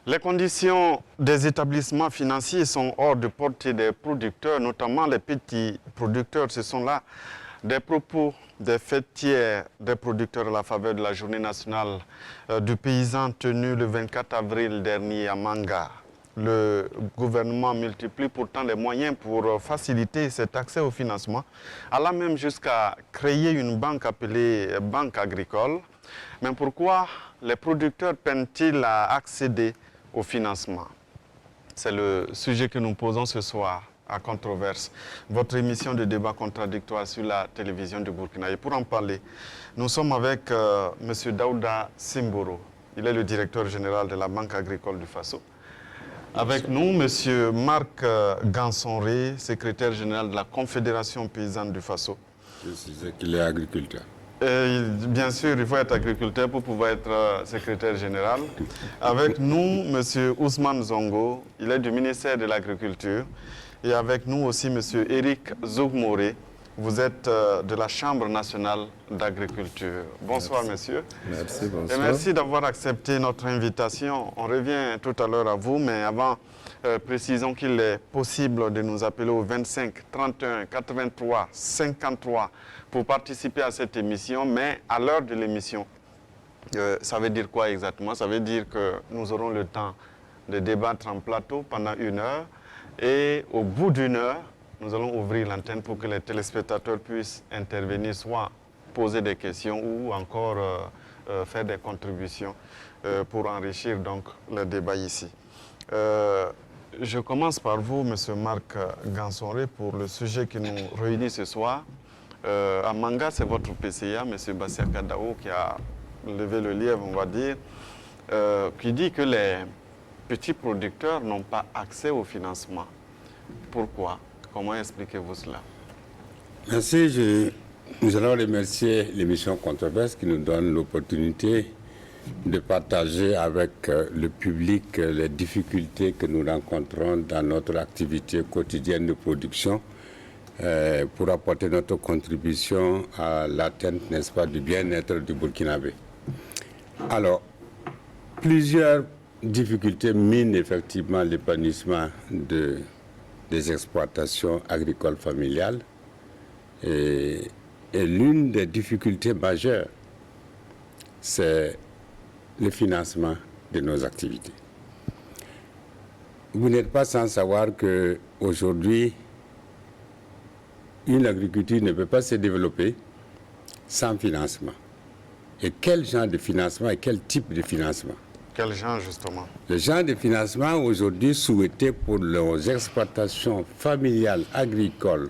Les conditions des établissements financiers sont hors de portée des producteurs, notamment les petits producteurs. Ce sont là des propos des fêtières des producteurs à la faveur de la journée nationale du paysan tenue le 24 avril dernier à Manga. Le gouvernement multiplie pourtant les moyens pour faciliter cet accès au financement, allant même jusqu'à créer une banque appelée Banque agricole. Mais pourquoi les producteurs peinent-ils à accéder au financement? C'est le sujet que nous posons ce soir à Controverse, votre émission de débat contradictoire sur la télévision du Burkina. Et pour en parler, nous sommes avec M. Daouda Simboro. Il est le directeur général de la Banque agricole du Faso. Avec nous, M. Marc Gansonré, secrétaire général de la Confédération paysanne du Faso. Je sais qu'il est agriculteur. Bien sûr, il faut être agriculteur pour pouvoir être secrétaire général. Avec nous, M. Ousmane Zongo, il est du ministère de l'Agriculture. Et avec nous aussi, M. Eric Zougmoré, vous êtes de la Chambre nationale d'agriculture. Bonsoir, monsieur. Merci, bonsoir. Et merci d'avoir accepté notre invitation. On revient tout à l'heure à vous, mais avant, précisons qu'il est possible de nous appeler au 25 31 83 53 pour participer à cette émission, mais à l'heure de l'émission, ça veut dire quoi exactement? Ça veut dire que nous aurons le temps de débattre en plateau pendant 1 heure et au bout d'1 heure, nous allons ouvrir l'antenne pour que les téléspectateurs puissent intervenir, soit poser des questions ou encore faire des contributions pour enrichir donc le débat ici. Je commence par vous, M. Marc Gansonré, pour le sujet qui nous réunit ce soir. À Manga, c'est votre PCA, M. Bassia Kadao, qui a levé le lièvre, on va dire, qui dit que les petits producteurs n'ont pas accès au financement. Pourquoi? Comment expliquez-vous cela? Merci. Nous allons remercier l'émission Controverse qui nous donne l'opportunité de partager avec le public les difficultés que nous rencontrons dans notre activité quotidienne de production pour apporter notre contribution à l'atteinte, n'est-ce pas, du bien-être du Burkinabé. Alors, plusieurs difficultés minent effectivement l'épanouissement des exploitations agricoles familiales. Et l'une des difficultés majeures, c'est le financement de nos activités. Vous n'êtes pas sans savoir qu'aujourd'hui, une agriculture ne peut pas se développer sans financement. Et quel genre de financement et quel type de financement? Quel genre, justement? Le genre de financement aujourd'hui souhaité pour nos exploitations familiales agricoles,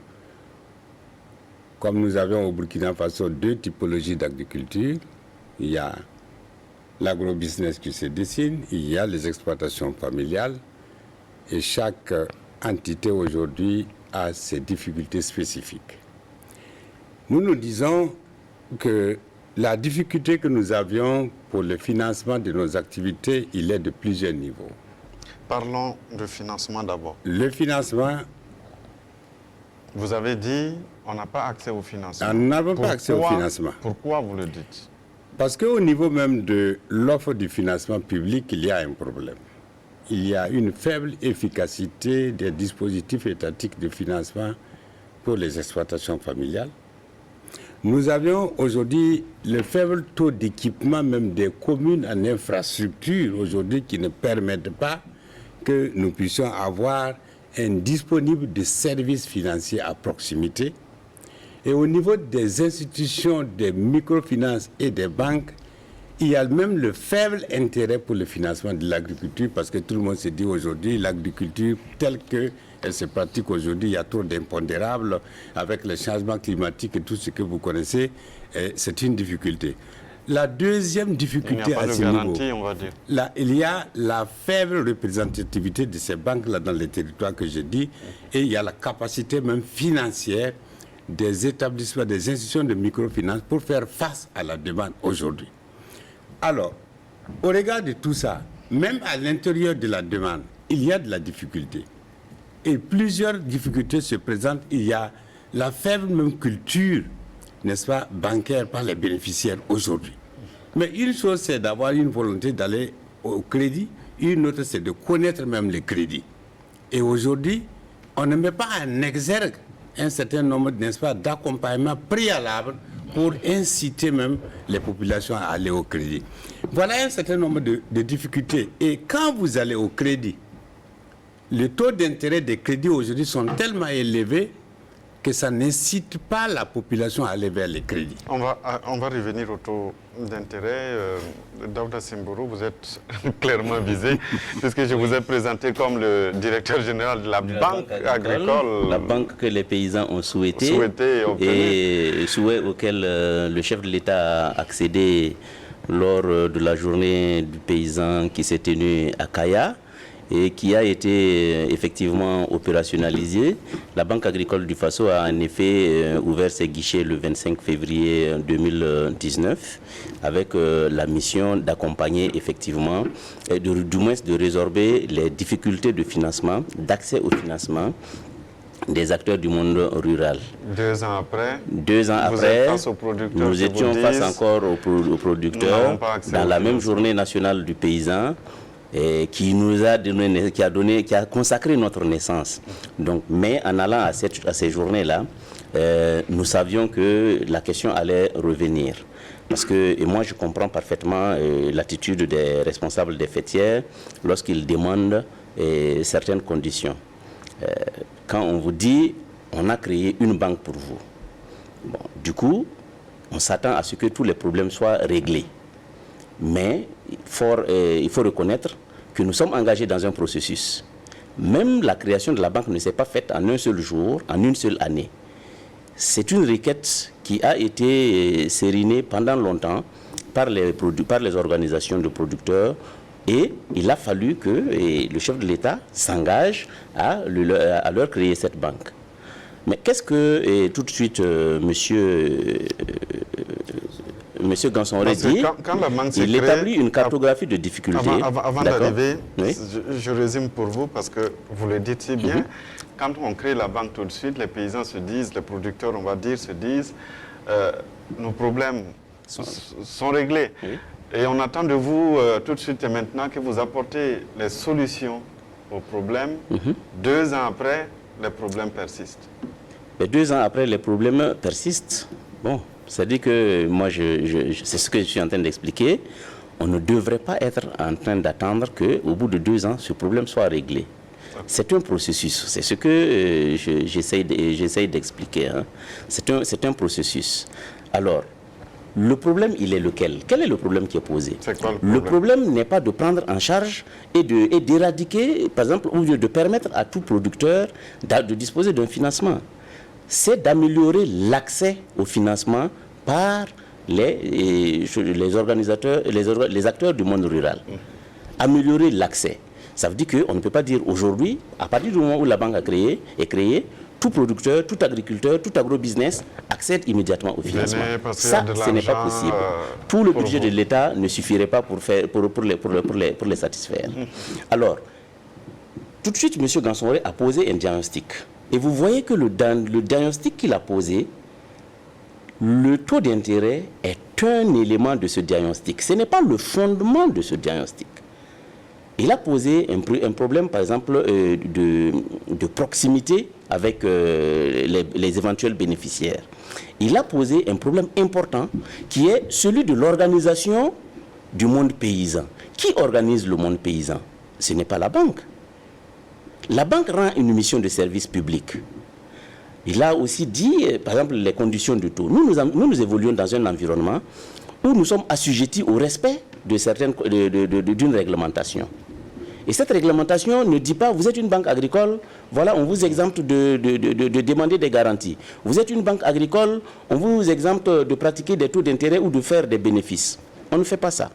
comme nous avons au Burkina Faso 2 typologies d'agriculture. Il y a l'agrobusiness qui se dessine, il y a les exploitations familiales, et chaque entité aujourd'hui a ses difficultés spécifiques. Nous disons que la difficulté que nous avions pour le financement de nos activités, il est de plusieurs niveaux. Parlons de financement d'abord. Le financement... Vous avez dit on n'a pas accès au financement. Nous n'avons pas accès au financement. Pourquoi vous le dites? Parce qu'au niveau même de l'offre du financement public, il y a un problème. Il y a une faible efficacité des dispositifs étatiques de financement pour les exploitations familiales. Nous avions aujourd'hui le faible taux d'équipement même des communes en infrastructure aujourd'hui qui ne permettent pas que nous puissions avoir un disponible de services financiers à proximité. Et au niveau des institutions de microfinance et des banques, il y a même le faible intérêt pour le financement de l'agriculture parce que tout le monde se dit aujourd'hui l'agriculture telle qu'elle se pratique aujourd'hui, il y a trop d'impondérables avec le changement climatique et tout ce que vous connaissez, c'est une difficulté. La deuxième difficulté à ce niveau, on va dire. Il y a la faible représentativité de ces banques-là dans les territoires que je dis et il y a la capacité même financière des établissements, des institutions de microfinance pour faire face à la demande aujourd'hui. Alors, au regard de tout ça, même à l'intérieur de la demande, il y a de la difficulté. Et plusieurs difficultés se présentent. Il y a la faible même culture, n'est-ce pas, bancaire par les bénéficiaires aujourd'hui. Mais une chose, c'est d'avoir une volonté d'aller au crédit. une autre c'est de connaître même les crédits. Et aujourd'hui, on ne met pas en exergue un certain nombre, n'est-ce pas, d'accompagnements préalables pour inciter même les populations à aller au crédit. Voilà un certain nombre de difficultés. Et quand vous allez au crédit, les taux d'intérêt des crédits aujourd'hui sont tellement élevés que ça n'incite pas la population à aller vers les crédits. On va revenir au taux d'intérêt. Daouda Simboro, vous êtes clairement visé, puisque je vous ai présenté comme le directeur général de la Banque agricole. La banque que les paysans ont souhaité et souhait auquel le chef de l'État a accédé lors de la journée du paysan qui s'est tenue à Kaya, et qui a été effectivement opérationnalisé. La Banque agricole du Faso a en effet ouvert ses guichets le 25 février 2019 avec la mission d'accompagner effectivement, et du moins de résorber les difficultés de financement, d'accès au financement des acteurs du monde rural. 2 ans après, nous étions face encore aux producteurs dans la même journée nationale du paysan, et qui nous a donné, qui a consacré notre naissance. Donc, mais en allant à ces journées-là, nous savions que la question allait revenir. Parce que, et moi je comprends parfaitement l'attitude des responsables des fêtières lorsqu'ils demandent certaines conditions. Quand on vous dit, on a créé une banque pour vous. Bon, du coup, on s'attend à ce que tous les problèmes soient réglés. Mais il faut reconnaître que nous sommes engagés dans un processus. Même la création de la banque ne s'est pas faite en un seul jour, en une seule année. C'est une requête qui a été sérinée pendant longtemps par les organisations de producteurs, et il a fallu que le chef de l'État s'engage à leur créer cette banque. Mais qu'est-ce que tout de suite Monsieur Gansonré dit, il établit une cartographie de difficultés. Avant d'arriver, oui, je résume pour vous parce que vous le dites si bien. Quand on crée la banque tout de suite, les paysans se disent, les producteurs, on va dire, se disent, nos problèmes sont réglés. Oui. Et on attend de vous tout de suite et maintenant que vous apportez les solutions aux problèmes. 2 ans après, les problèmes persistent. Mais 2 ans après, les problèmes persistent. Bon. C'est-à-dire que moi, c'est ce que je suis en train d'expliquer. On ne devrait pas être en train d'attendre qu'au bout de 2 ans, ce problème soit réglé. C'est un processus. C'est ce que j'essaye d'expliquer. Hein. C'est un processus. Alors, le problème, il est lequel? Quel est le problème qui est posé? Le problème n'est pas de prendre en charge et d'éradiquer, par exemple, ou de permettre à tout producteur de disposer d'un financement. C'est d'améliorer l'accès au financement par les organisateurs, les acteurs du monde rural. Améliorer l'accès. Ça veut dire qu'on ne peut pas dire aujourd'hui, à partir du moment où la banque est créée, tout producteur, tout agriculteur, tout agro-business accède immédiatement au financement. Ça, ce n'est pas possible. Tout le budget de l'État ne suffirait pas pour les satisfaire. Alors, tout de suite, M. Gansonré a posé un diagnostic. Et vous voyez que le diagnostic qu'il a posé, le taux d'intérêt est un élément de ce diagnostic. Ce n'est pas le fondement de ce diagnostic. Il a posé un problème, par exemple, de proximité avec les éventuels bénéficiaires. Il a posé un problème important qui est celui de l'organisation du monde paysan. Qui organise le monde paysan? Ce n'est pas la banque. La banque rend une mission de service public. Il a aussi dit, par exemple, les conditions de taux. Nous évoluons dans un environnement où nous sommes assujettis au respect d'une réglementation. Et cette réglementation ne dit pas, vous êtes une banque agricole, voilà, on vous exempte de demander des garanties. Vous êtes une banque agricole, on vous exempte de pratiquer des taux d'intérêt ou de faire des bénéfices. On ne fait pas ça.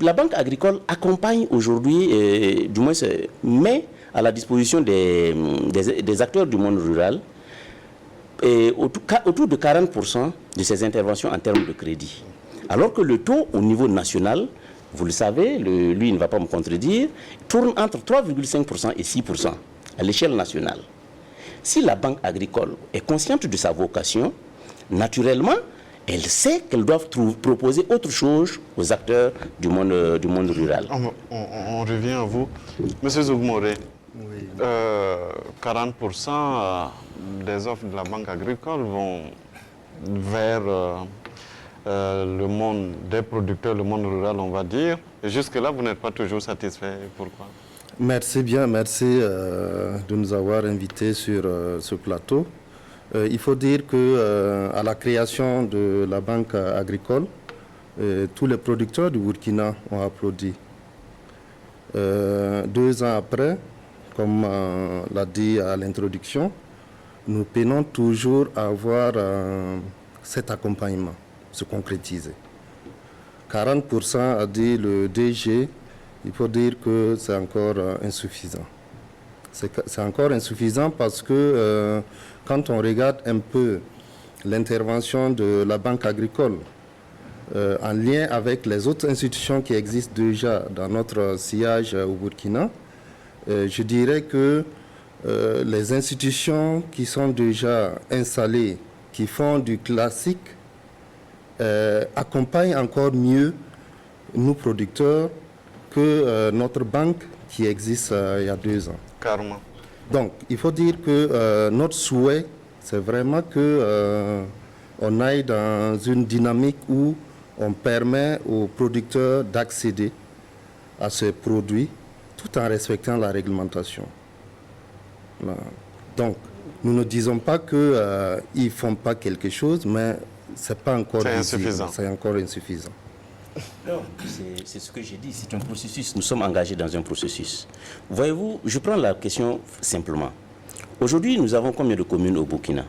La banque agricole accompagne aujourd'hui, du moins met à la disposition des acteurs du monde rural autour de 40% de ses interventions en termes de crédit. Alors que le taux au niveau national, vous le savez, lui il ne va pas me contredire, tourne entre 3,5% et 6% à l'échelle nationale. Si la banque agricole est consciente de sa vocation, naturellement, elle sait qu'elle doit proposer autre chose aux acteurs du monde rural. On revient à vous. Monsieur Zougmoré, 40% des offres de la Banque agricole vont vers le monde des producteurs, le monde rural, on va dire. Et jusque-là, vous n'êtes pas toujours satisfait. Pourquoi? Merci bien, merci de nous avoir invités sur ce plateau. Il faut dire que à la création de la Banque agricole, tous les producteurs du Burkina ont applaudi. 2 ans après, comme l'a dit à l'introduction, nous peinons toujours à voir cet accompagnement se concrétiser. 40% a dit le DG, il faut dire que c'est encore insuffisant. C'est encore insuffisant parce que quand on regarde un peu l'intervention de la Banque agricole en lien avec les autres institutions qui existent déjà dans notre sillage au Burkina, je dirais que les institutions qui sont déjà installées, qui font du classique, accompagnent encore mieux nous producteurs que notre banque qui existe il y a 2 ans. Carrément. Donc, il faut dire que notre souhait, c'est vraiment qu'on aille dans une dynamique où on permet aux producteurs d'accéder à ces produits tout en respectant la réglementation. Donc, nous ne disons pas qu'ils ne font pas quelque chose, mais ce n'est pas encore insuffisant. C'est encore insuffisant. C'est ce que j'ai dit, c'est un processus, nous sommes engagés dans un processus. Voyez-vous, je prends la question simplement. Aujourd'hui, nous avons combien de communes au Burkina?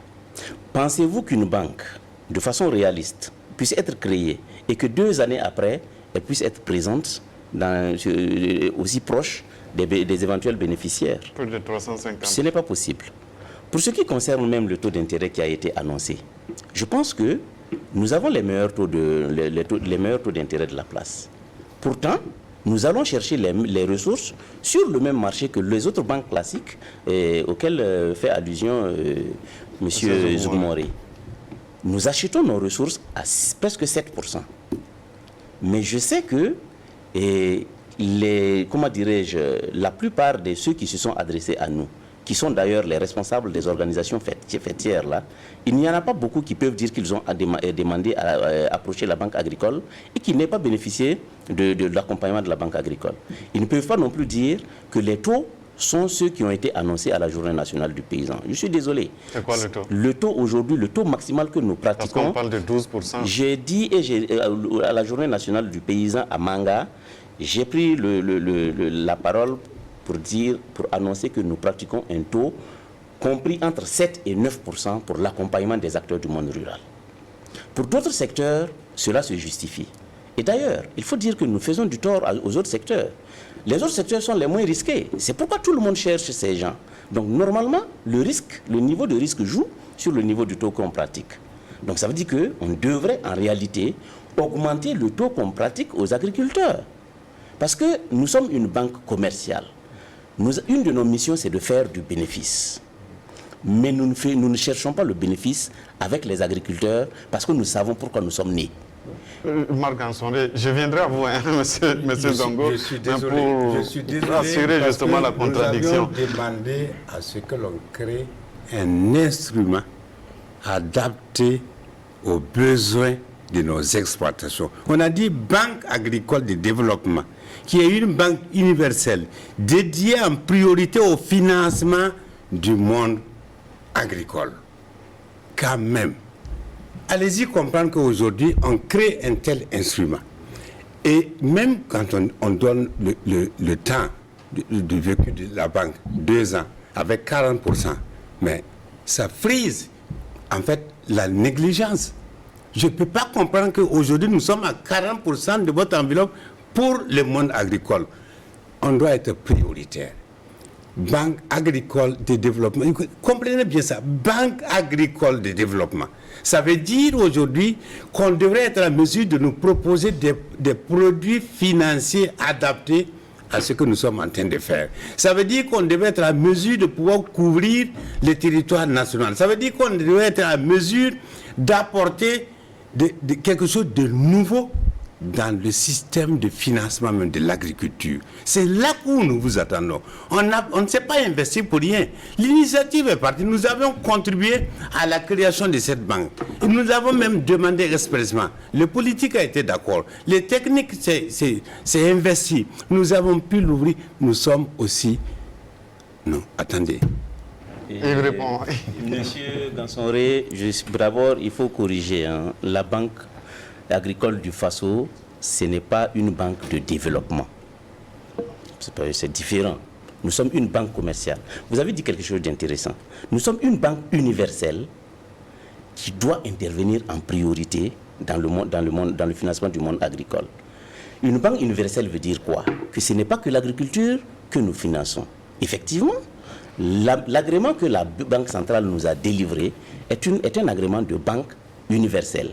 Pensez-vous qu'une banque, de façon réaliste, puisse être créée et que 2 années après, elle puisse être présente aussi proche des éventuels bénéficiaires? Plus de 350. Ce n'est pas possible. Pour ce qui concerne même le taux d'intérêt qui a été annoncé, je pense que nous avons les meilleurs taux d'intérêt de la place. Pourtant, nous allons chercher les ressources sur le même marché que les autres banques classiques auxquelles fait allusion M. Zougmoré. Nous achetons nos ressources à presque 7%. Mais je sais que la plupart de ceux qui se sont adressés à nous, qui sont d'ailleurs les responsables des organisations fêtières là, il n'y en a pas beaucoup qui peuvent dire qu'ils ont demandé à approcher la Banque agricole et qui n'aient pas bénéficié de l'accompagnement de la Banque agricole. Ils ne peuvent pas non plus dire que les taux sont ceux qui ont été annoncés à la Journée nationale du paysan. Je suis désolé. C'est quoi le taux? Le taux aujourd'hui, le taux maximal que nous pratiquons... Parce qu'on parle de 12%. J'ai dit à la Journée nationale du paysan à Manga, j'ai pris la parole pour annoncer que nous pratiquons un taux compris entre 7 et 9% pour l'accompagnement des acteurs du monde rural. Pour d'autres secteurs, cela se justifie. Et d'ailleurs, il faut dire que nous faisons du tort aux autres secteurs. Les autres secteurs sont les moins risqués. C'est pourquoi tout le monde cherche ces gens. Donc normalement, le niveau de risque joue sur le niveau du taux qu'on pratique. Donc ça veut dire qu'on devrait en réalité augmenter le taux qu'on pratique aux agriculteurs. Parce que nous sommes une banque commerciale. Une de nos missions, c'est de faire du bénéfice. Mais nous ne cherchons pas le bénéfice avec les agriculteurs parce que nous savons pourquoi nous sommes nés. Marc Ansonde, je viendrai à vous, hein, monsieur Zongo, je suis désolé, pour assurer justement la contradiction. Nous avions demandé à ce que l'on crée un instrument adapté aux besoins de nos exploitations. On a dit Banque agricole de développement, qui est une banque universelle dédiée en priorité au financement du monde agricole. Quand même, allez-y comprendre qu'aujourd'hui, on crée un tel instrument. Et même quand on donne le temps du vécu de la banque, 2 ans, avec 40%, mais ça frise, en fait, la négligence. Je ne peux pas comprendre qu'aujourd'hui, nous sommes à 40% de votre enveloppe pour le monde agricole. On doit être prioritaire. Banque agricole de développement. Comprenez bien ça. Banque agricole de développement. Ça veut dire aujourd'hui qu'on devrait être en mesure de nous proposer des produits financiers adaptés à ce que nous sommes en train de faire. Ça veut dire qu'on devrait être en mesure de pouvoir couvrir le territoire national. Ça veut dire qu'on devrait être en mesure d'apporter quelque chose de nouveau dans le système de financement même de l'agriculture. C'est là où nous vous attendons. On ne s'est pas investi pour rien. L'initiative est partie. Nous avons contribué à la création de cette banque. Et nous avons même demandé expressement. Le politique a été d'accord. Les techniques s'est investi. Nous avons pu l'ouvrir. Nous sommes aussi... Non, attendez. Il répond. Monsieur Gansonré, d'abord, il faut corriger. La banque agricole du Faso, ce n'est pas une banque de développement. C'est différent. Nous sommes une banque commerciale. Vous avez dit quelque chose d'intéressant. Nous sommes une banque universelle qui doit intervenir en priorité dans le financement du monde agricole. Une banque universelle veut dire quoi? Que ce n'est pas que l'agriculture que nous finançons. Effectivement, l'agrément que la Banque centrale nous a délivré est un agrément de banque universelle.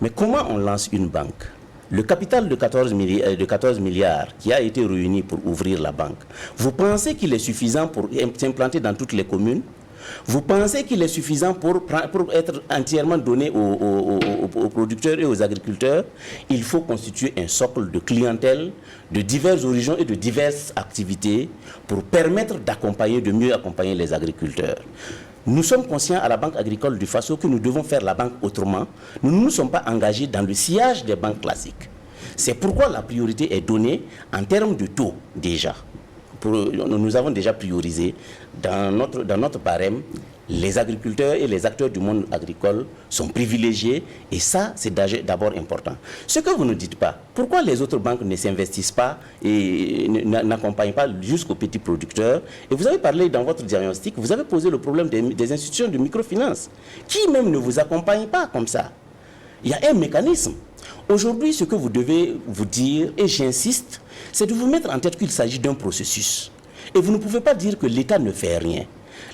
Mais comment on lance une banque? Le capital de 14 milliards qui a été réuni pour ouvrir la banque, vous pensez qu'il est suffisant pour s'implanter dans toutes les communes? Vous pensez qu'il est suffisant pour être entièrement donné aux producteurs et aux agriculteurs? Il faut constituer un socle de clientèle de diverses origines et de diverses activités pour permettre de mieux accompagner les agriculteurs. Nous sommes conscients à la Banque agricole du Faso que nous devons faire la banque autrement. Nous ne nous sommes pas engagés dans le sillage des banques classiques. C'est pourquoi la priorité est donnée en termes de taux déjà. Nous avons déjà priorisé dans notre barème, les agriculteurs et les acteurs du monde agricole sont privilégiés et ça, c'est d'abord important. Ce que vous ne dites pas, pourquoi les autres banques ne s'investissent pas et n'accompagnent pas jusqu'aux petits producteurs? Et vous avez parlé dans votre diagnostic, vous avez posé le problème des institutions de microfinance qui même ne vous accompagnent pas comme ça. Il y a un mécanisme. Aujourd'hui, ce que vous devez vous dire, et j'insiste, c'est de vous mettre en tête qu'il s'agit d'un processus. Et vous ne pouvez pas dire que l'État ne fait rien.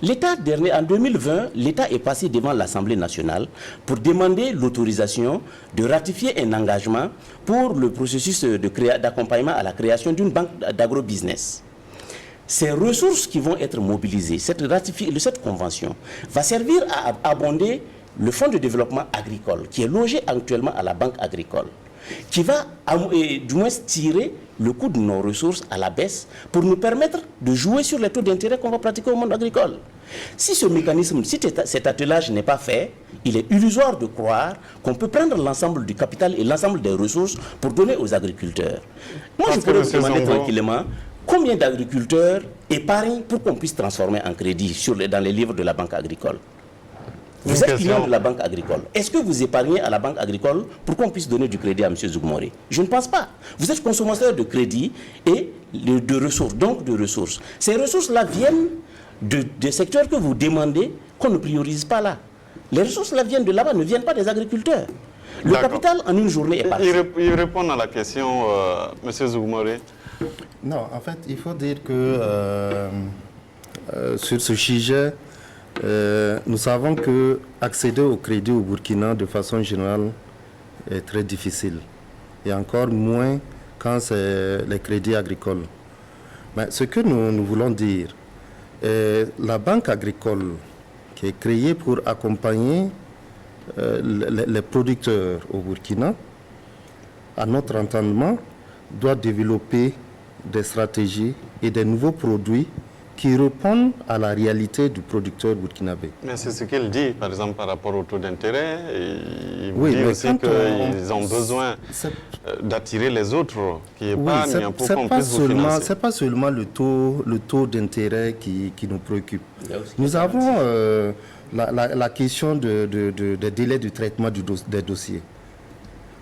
L'État, en 2020, l'État est passé devant l'Assemblée nationale pour demander l'autorisation de ratifier un engagement pour le processus d'accompagnement à la création d'une banque d'agrobusiness. Ces ressources qui vont être mobilisées, cette convention, va servir à abonder le fonds de développement agricole qui est logé actuellement à la banque agricole, qui va du moins tirer le coût de nos ressources à la baisse pour nous permettre de jouer sur les taux d'intérêt qu'on va pratiquer au monde agricole. Si ce mécanisme, si cet attelage n'est pas fait, il est illusoire de croire qu'on peut prendre l'ensemble du capital et l'ensemble des ressources pour donner aux agriculteurs. Moi, je pourrais vous demander tranquillement combien d'agriculteurs épargnent pour qu'on puisse transformer en crédit dans les livres de la banque agricole. Vous êtes client de la banque agricole. Est-ce que vous épargnez à la banque agricole pour qu'on puisse donner du crédit à M. Zougmoré? Je ne pense pas. Vous êtes consommateur de crédit et de ressources, donc de ressources. Ces ressources-là viennent des secteurs que vous demandez qu'on ne priorise pas là. Les ressources-là viennent de là-bas, ne viennent pas des agriculteurs. Le capital en une journée est parti. Il répond à la question, M. Zougmoré. Non, en fait, il faut dire que sur ce sujet, nous savons que accéder au crédit au Burkina de façon générale est très difficile. Et encore moins quand c'est les crédits agricoles. Mais ce que nous voulons dire, la banque agricole qui est créée pour accompagner les producteurs au Burkina, à notre entendement, doit développer des stratégies et des nouveaux produits qui répondent à la réalité du producteur burkinabé. Mais c'est ce qu'il dit, par exemple, par rapport au taux d'intérêt. Il dit aussi qu'ils ont besoin d'attirer les autres qui épargnent pour qu'on puisse vous financer. Ce n'est pas seulement le taux d'intérêt qui nous préoccupe. Nous avons la question des délais de traitement des dossiers.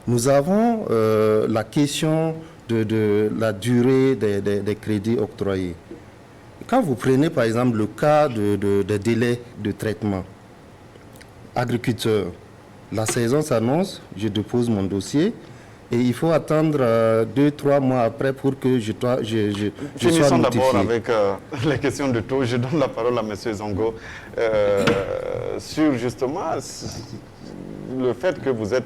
Nous avons la question de la durée des crédits octroyés. Quand vous prenez par exemple le cas des délais de traitement, agriculteur, la saison s'annonce, je dépose mon dossier et il faut attendre 2-3 mois après pour que je sois notifié. Finissons d'abord avec les questions de taux. Je donne la parole à M. Zongo sur justement le fait que vous êtes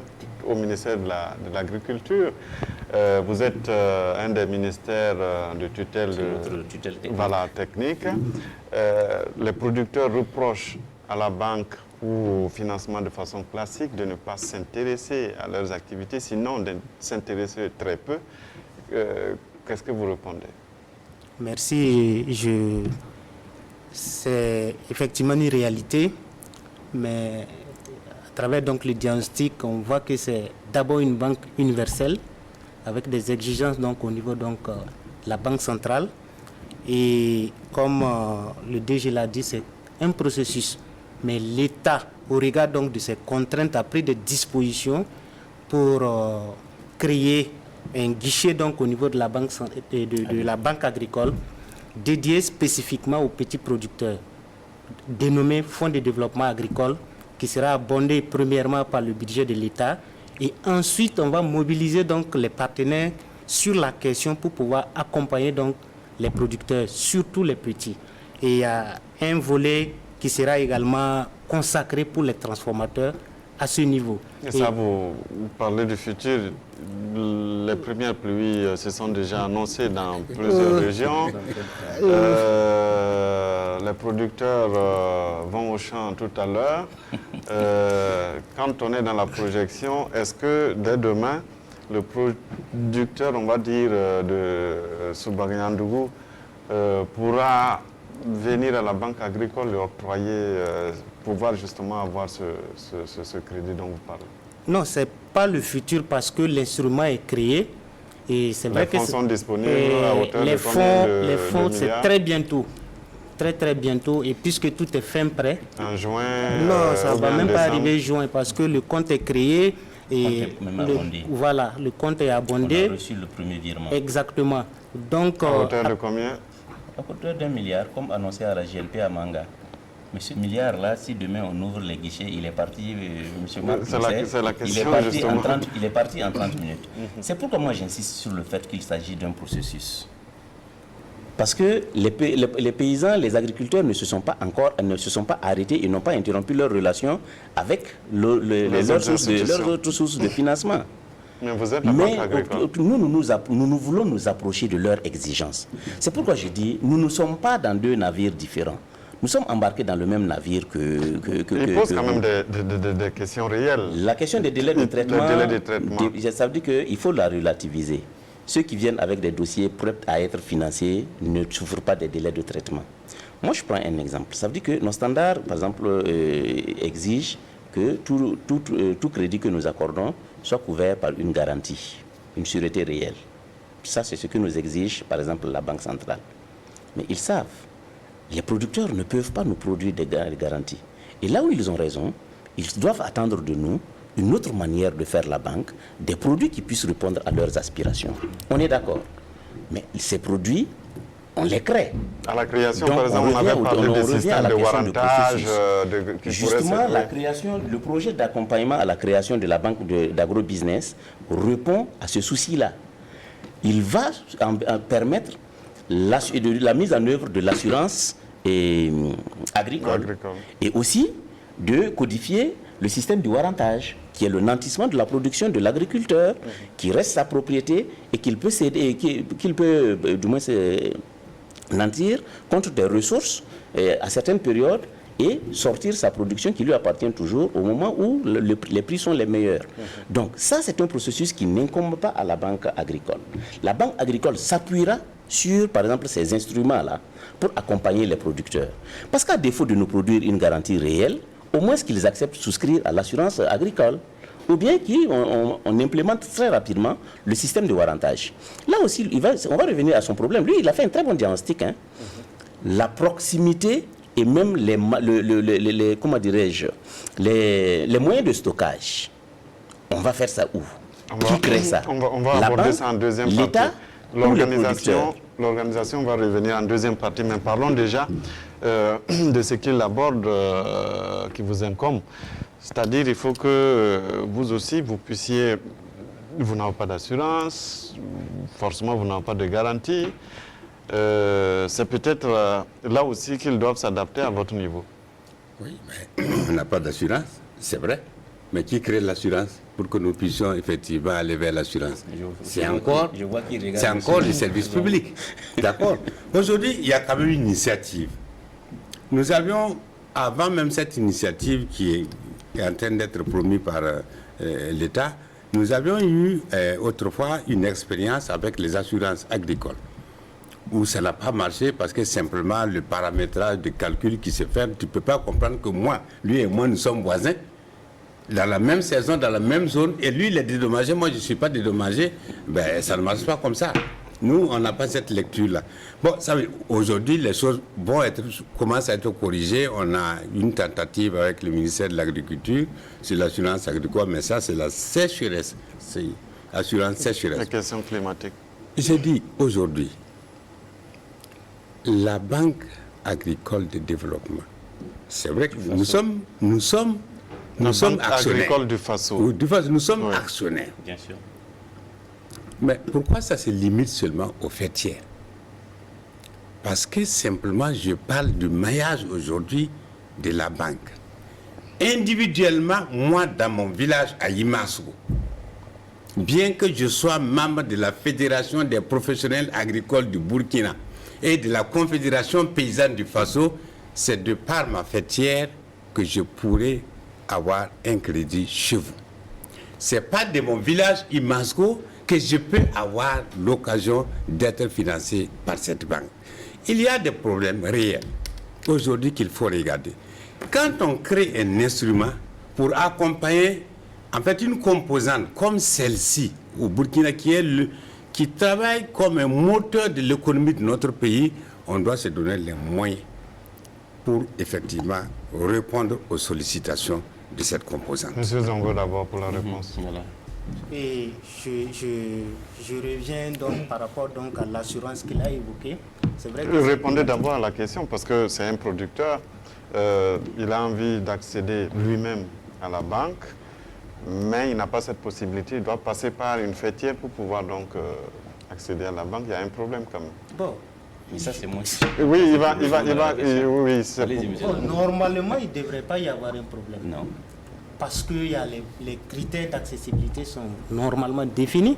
au ministère de l'Agriculture. Vous êtes un des ministères de tutelle technique. Les producteurs reprochent à la banque ou au financement de façon classique, de ne pas s'intéresser à leurs activités, sinon de s'intéresser très peu. Qu'est-ce que vous répondez? Merci. C'est effectivement une réalité, mais à travers donc le diagnostic, on voit que c'est d'abord une banque universelle avec des exigences donc au niveau donc la banque centrale. Et comme le DG l'a dit, c'est un processus. Mais l'État, au regard donc de ces contraintes, a pris des dispositions pour créer un guichet donc au niveau de la banque, de la banque agricole dédié spécifiquement aux petits producteurs, dénommé Fonds de développement agricole, qui sera abondé premièrement par le budget de l'État. Et ensuite, on va mobiliser donc les partenaires sur la question pour pouvoir accompagner donc les producteurs, surtout les petits. Et il y a un volet qui sera également consacré pour les transformateurs à ce niveau. Et ça, vous parlez du futur. Les premières pluies se sont déjà annoncées dans plusieurs régions. Les producteurs vont au champ tout à l'heure. Quand on est dans la projection, est-ce que dès demain, le producteur, on va dire, de Soubagnan-Dougou pourra venir à la banque agricole et octroyer, pouvoir justement avoir ce crédit dont vous parlez? Non, ce n'est pas le futur parce que l'instrument est créé. Et c'est vrai les fonds sont disponibles à hauteur de combien de les fonds, c'est milliards? très bientôt. Très bientôt. Et puisque tout est fin prêt. En juin? Non, ça ne va même pas décembre. arriver juin parce que le compte est créé. Et voilà, le compte est abondé. On a reçu le premier virement. Exactement. Donc, à hauteur de combien? À hauteur d'1 milliard, comme annoncé à la GLP à Manga. Mais ce milliard-là, si demain on ouvre les guichets, il est parti, M. Marc C'est la question, il est parti en 30 minutes. C'est pourquoi moi j'insiste sur le fait qu'il s'agit d'un processus. Parce que les paysans, les agriculteurs ne se sont pas arrêtés, ils n'ont pas interrompu leur relation avec leurs autres sources de financement. Mais vous êtes la banque agricole. Nous voulons nous approcher de leurs exigences. C'est pourquoi je dis, nous ne sommes pas dans deux navires différents. Nous sommes embarqués dans le même navire Il pose quand même des questions réelles. La question des délais de traitement, ça veut dire qu'il faut la relativiser. Ceux qui viennent avec des dossiers prêts à être financés ne souffrent pas des délais de traitement. Moi, je prends un exemple. Ça veut dire que nos standards, par exemple, exigent que tout crédit que nous accordons soit couvert par une garantie, une sûreté réelle. Ça, c'est ce que nous exige, par exemple, la Banque centrale. Mais ils savent, les producteurs ne peuvent pas nous produire des garanties. Et là où ils ont raison, ils doivent attendre de nous une autre manière de faire la banque, des produits qui puissent répondre à leurs aspirations. On est d'accord. Mais ces produits, on les crée. À la création, donc, par exemple, on avait parlé des systèmes de warrantage. Justement, la création, le projet d'accompagnement à la création de la banque d'agrobusiness répond à ce souci-là. Il va permettre la mise en œuvre de l'assurance agricole et aussi de codifier le système du warrantage, qui est le nantissement de la production de l'agriculteur, qui reste sa propriété et qu'il peut céder, qu'il peut du moins nantir contre des ressources à certaines périodes et sortir sa production qui lui appartient toujours au moment où les prix sont les meilleurs. Donc ça, c'est un processus qui n'incombe pas à la banque agricole. La banque agricole s'appuiera sur, par exemple, ces instruments-là pour accompagner les producteurs. Parce qu'à défaut de nous produire une garantie réelle, au moins qu'ils acceptent de souscrire à l'assurance agricole, ou bien qu'on implémente très rapidement le système de warrantage. Là aussi, on va revenir à son problème. Lui, il a fait un très bon diagnostic. La proximité et même comment dirais-je, les moyens de stockage. On va faire ça où? Qui crée ça? On va aborder ça en deuxième partie. L'État, l'organisation va revenir en deuxième partie, mais parlons déjà de ce qu'il aborde qui vous incombe. C'est-à-dire il faut que vous aussi, vous puissiez, vous n'avez pas d'assurance, forcément vous n'avez pas de garantie. C'est peut-être là aussi qu'ils doivent s'adapter à votre niveau. Oui, mais on n'a pas d'assurance, c'est vrai. Mais qui crée l'assurance pour que nous puissions effectivement aller vers l'assurance? C'est encore le service public. D'accord. Aujourd'hui, il y a quand même une initiative. Nous avions avant même cette initiative qui est en train d'être promise par l'État, nous avions eu autrefois une expérience avec les assurances agricoles, où ça n'a pas marché parce que simplement le paramétrage de calcul qui se fait, tu ne peux pas comprendre que moi, lui et moi, nous sommes voisins, dans la même saison, dans la même zone, et lui, il est dédommagé, moi, je ne suis pas dédommagé. Ben, ça ne marche pas comme ça. Nous, on n'a pas cette lecture-là. Bon, aujourd'hui, les choses commencent à être corrigées. On a une tentative avec le ministère de l'Agriculture sur l'assurance agricole, mais ça, c'est la sécheresse. C'est l'assurance sécheresse. La question climatique. J'ai dit aujourd'hui, la Banque agricole de développement, c'est vrai que nous sommes actionnaires. Agricole du Faso. Oui, nous sommes actionnaires. Bien sûr. Mais pourquoi ça se limite seulement aux fêtières? Parce que simplement, je parle du maillage aujourd'hui de la banque. Individuellement, moi, dans mon village à Imasgo, bien que je sois membre de la Fédération des professionnels agricoles du Burkina et de la Confédération paysanne du Faso, c'est de par ma fêtière que je pourrais avoir un crédit chez vous. Ce n'est pas de mon village Imasgo que je peux avoir l'occasion d'être financé par cette banque. Il y a des problèmes réels aujourd'hui qu'il faut regarder. Quand on crée un instrument pour accompagner en fait une composante comme celle-ci au Burkina qui travaille comme un moteur de l'économie de notre pays, on doit se donner les moyens pour effectivement répondre aux sollicitations de cette composante. Monsieur Zongo d'abord pour la réponse. Voilà. Et je reviens donc par rapport donc à l'assurance qu'il a évoquée. C'est vrai que Répondez d'abord à la question parce que c'est un producteur. Il a envie d'accéder lui-même à la banque, mais il n'a pas cette possibilité. Il doit passer par une fêtière pour pouvoir donc accéder à la banque. Il y a un problème quand même. bon, Mais ça, c'est moi. Oui, il va oui, c'est Allez-y, monsieur. bon, normalement, il ne devrait pas y avoir un problème. Non. Parce que les critères d'accessibilité sont normalement définis.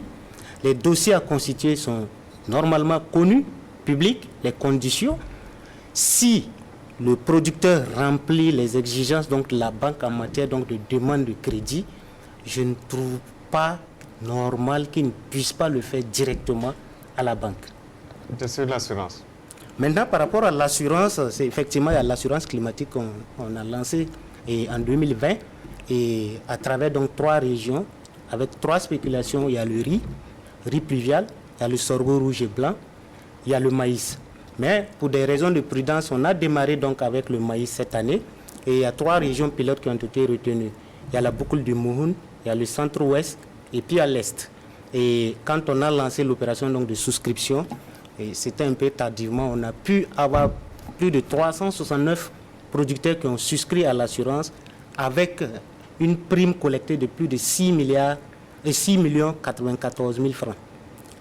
Les dossiers à constituer sont normalement connus, publics, les conditions. Si le producteur remplit les exigences donc la banque en matière donc de demande de crédit, je ne trouve pas normal qu'il ne puisse pas le faire directement à la banque. C'est sur l'assurance. Maintenant, par rapport à l'assurance, c'est effectivement il y a l'assurance climatique qu'on a lancée en 2020 et à travers donc 3 régions avec 3 spéculations. Il y a le riz pluvial, il y a le sorgho rouge et blanc, il y a le maïs. Mais pour des raisons de prudence, on a démarré donc avec le maïs cette année et il y a 3 régions pilotes qui ont été retenues. Il y a la boucle du Mouhoun, il y a le centre-ouest et puis à l'est. Et quand on a lancé l'opération donc de souscription, et c'était un peu tardivement, on a pu avoir plus de 369 producteurs qui ont souscrit à l'assurance avec une prime collectée de plus de 6 millions 94 000 francs.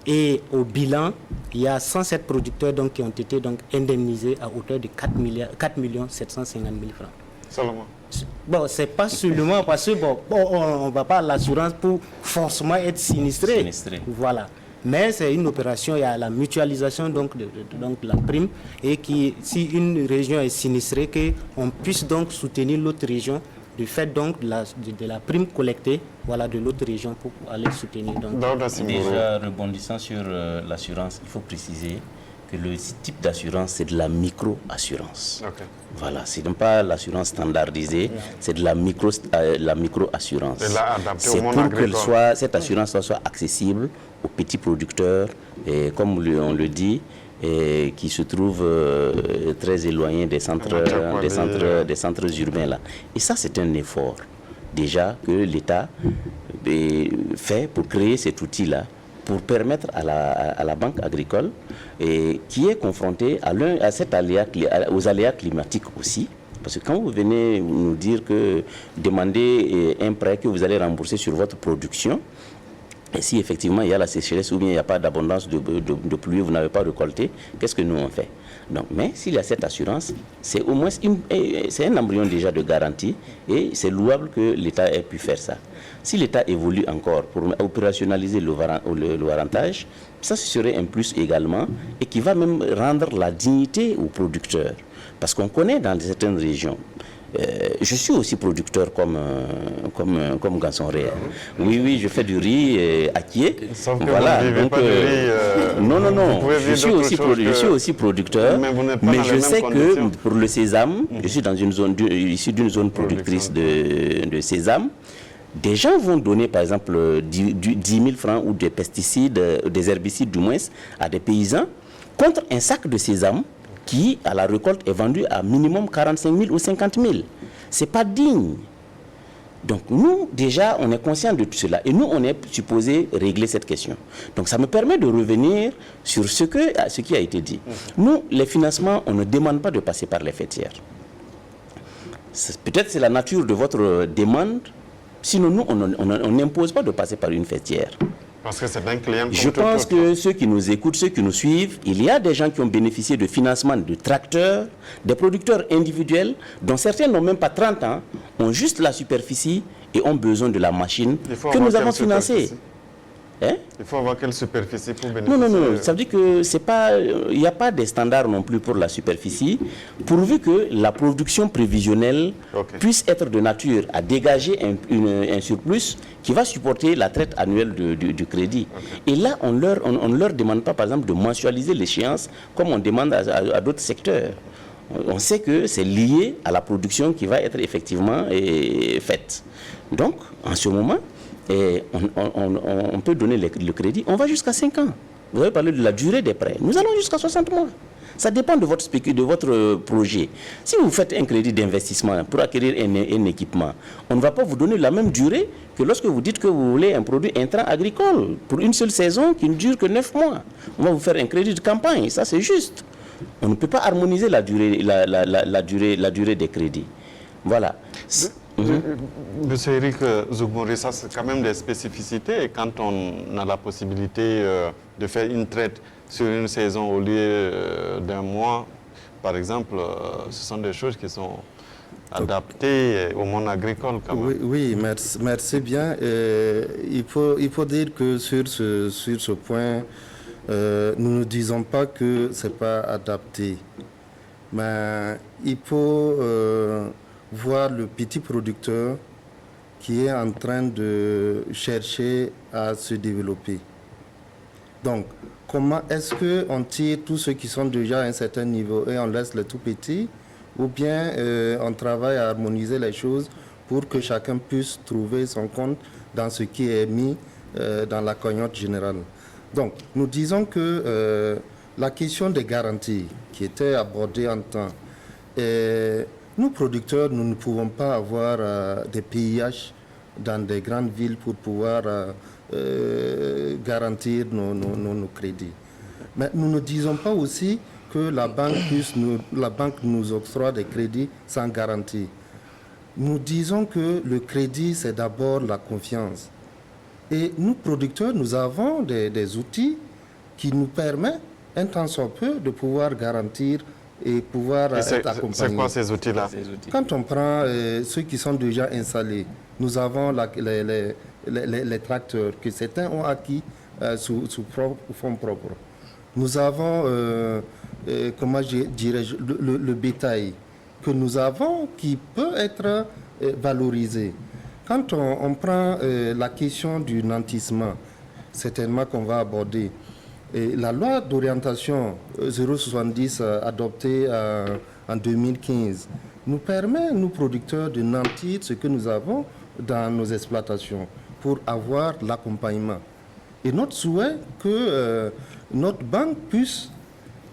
Et au bilan, il y a 107 producteurs donc, qui ont été donc, indemnisés à hauteur de 4 millions 750 000 francs. Seulement. Bon, c'est pas seulement parce que on ne va pas à l'assurance pour forcément être sinistré. Voilà. Mais c'est une opération, il y a la mutualisation donc de la prime et si une région est sinistrée, qu'on puisse donc soutenir l'autre région du fait donc de la prime collectée de l'autre région pour aller soutenir. Donc. Déjà, rebondissant sur l'assurance, il faut préciser que le type d'assurance, c'est de la micro-assurance. Okay. Voilà, ce n'est pas l'assurance standardisée, c'est de la micro-assurance. C'est pour que cette assurance soit accessible aux petits producteurs, et comme on le dit, et qui se trouvent très éloignés des centres urbains. Là. Et ça, c'est un effort déjà que l'État fait pour créer cet outil-là, pour permettre à la banque agricole, qui est confrontée aux aléas climatiques aussi. Parce que quand vous venez nous dire que demander un prêt que vous allez rembourser sur votre production, et si effectivement il y a la sécheresse ou bien il n'y a pas d'abondance de pluie, vous n'avez pas récolté, qu'est-ce que nous on fait? Donc, mais s'il y a cette assurance, c'est au moins c'est un embryon déjà de garantie et c'est louable que l'État ait pu faire ça. Si l'État évolue encore pour opérationnaliser le warrantage, Ça, ce serait un plus également et qui va même rendre la dignité aux producteurs. Parce qu'on connaît dans certaines régions, je suis aussi producteur comme Ganson Réel. Oui, je fais du riz acquié. Sauf que voilà. vous ne vivez Donc, pas du riz. Non. Vous Je suis aussi producteur. Mais je sais que pour le sésame, je suis issu d'une zone productrice de sésame. Des gens vont donner, par exemple, 10 000 francs ou des pesticides, des herbicides du moins, à des paysans contre un sac de sésame qui, à la récolte, est vendu à minimum 45 000 ou 50 000. Ce n'est pas digne. Donc nous, déjà, on est conscient de tout cela. Et nous, on est supposé régler cette question. Donc ça me permet de revenir sur ce qui a été dit. Nous, les financements, on ne demande pas de passer par les fêtières. Peut-être c'est la nature de votre demande. Sinon, nous, on n'impose pas de passer par une fêtière. Parce que c'est un client. Je pense que ceux qui nous écoutent, ceux qui nous suivent, il y a des gens qui ont bénéficié de financement de tracteurs, des producteurs individuels, dont certains n'ont même pas 30 ans, ont juste la superficie et ont besoin de la machine que nous avons financée. Il faut avoir quelle superficie pour bénéficier? Non. Ça veut dire que c'est pas, il n'y a pas de standard non plus pour la superficie, pourvu que la production prévisionnelle puisse être de nature à dégager un surplus qui va supporter la traite annuelle du crédit. Et là, on ne leur demande pas, par exemple, de mensualiser l'échéance comme on demande à d'autres secteurs. On sait que c'est lié à la production qui va être effectivement faite. Donc, en ce moment, et on peut donner le crédit, on va jusqu'à 5 ans. Vous avez parlé de la durée des prêts. Nous allons jusqu'à 60 mois. Ça dépend de votre projet. Si vous faites un crédit d'investissement pour acquérir un équipement, on ne va pas vous donner la même durée que lorsque vous dites que vous voulez un produit intrant agricole pour une seule saison qui ne dure que 9 mois. On va vous faire un crédit de campagne, ça c'est juste. On ne peut pas harmoniser la durée des crédits. Voilà. Monsieur Eric Zougouri, ça c'est quand même des spécificités. Et quand on a la possibilité de faire une traite sur une saison au lieu d'un mois, par exemple, ce sont des choses qui sont adaptées au monde agricole quand même. Oui, merci bien. Il faut dire que sur ce point, nous ne disons pas que ce n'est pas adapté. Mais il faut voir le petit producteur qui est en train de chercher à se développer. Donc, comment est-ce qu'on tire tous ceux qui sont déjà à un certain niveau et on laisse les tout petits, ou bien on travaille à harmoniser les choses pour que chacun puisse trouver son compte dans ce qui est mis dans la cagnotte générale. Donc, nous disons que la question des garanties qui était abordée en temps, nous, producteurs, nous ne pouvons pas avoir des PIH dans des grandes villes pour pouvoir garantir nos crédits. Mais nous ne disons pas aussi que la banque nous octroie des crédits sans garantie. Nous disons que le crédit, c'est d'abord la confiance. Et nous, producteurs, nous avons des outils qui nous permettent, un temps soit peu, de pouvoir garantir et pouvoir être accompagnés. C'est quoi ces outils-là? Quand on prend ceux qui sont déjà installés, nous avons les tracteurs que certains ont acquis sous fonds propres. Nous avons, comment dirais-je, le bétail que nous avons qui peut être valorisé. Quand on prend la question du nantissement, certainement qu'on va aborder, et la loi d'orientation 070 adoptée en 2015 nous permet, nous producteurs, de nantir ce que nous avons dans nos exploitations pour avoir l'accompagnement. Et notre souhait que notre banque puisse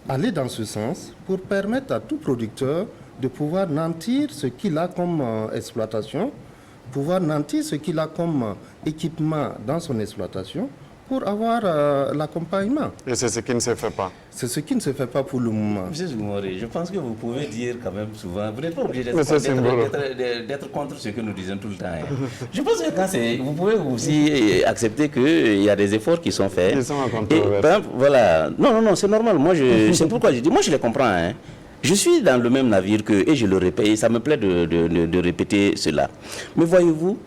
aller dans ce sens pour permettre à tout producteur de pouvoir nantir ce qu'il a comme exploitation, pouvoir nantir ce qu'il a comme équipement dans son exploitation, pour avoir l'accompagnement. Et c'est ce qui ne se fait pas. C'est ce qui ne se fait pas pour le moment. Monsieur Zougouri, je pense que vous pouvez dire quand même souvent, vous n'êtes pas obligé d'être contre ce que nous disons tout le temps. Hein. Je pense que quand vous pouvez aussi accepter qu'il y a des efforts qui sont faits. Ils sont en et, par exemple, voilà. Non, c'est normal. Moi, c'est pourquoi je dis, moi je les comprends. Hein. Je suis dans le même navire qu'eux et je le répète, et ça me plaît de répéter cela. Mais voyez-vous,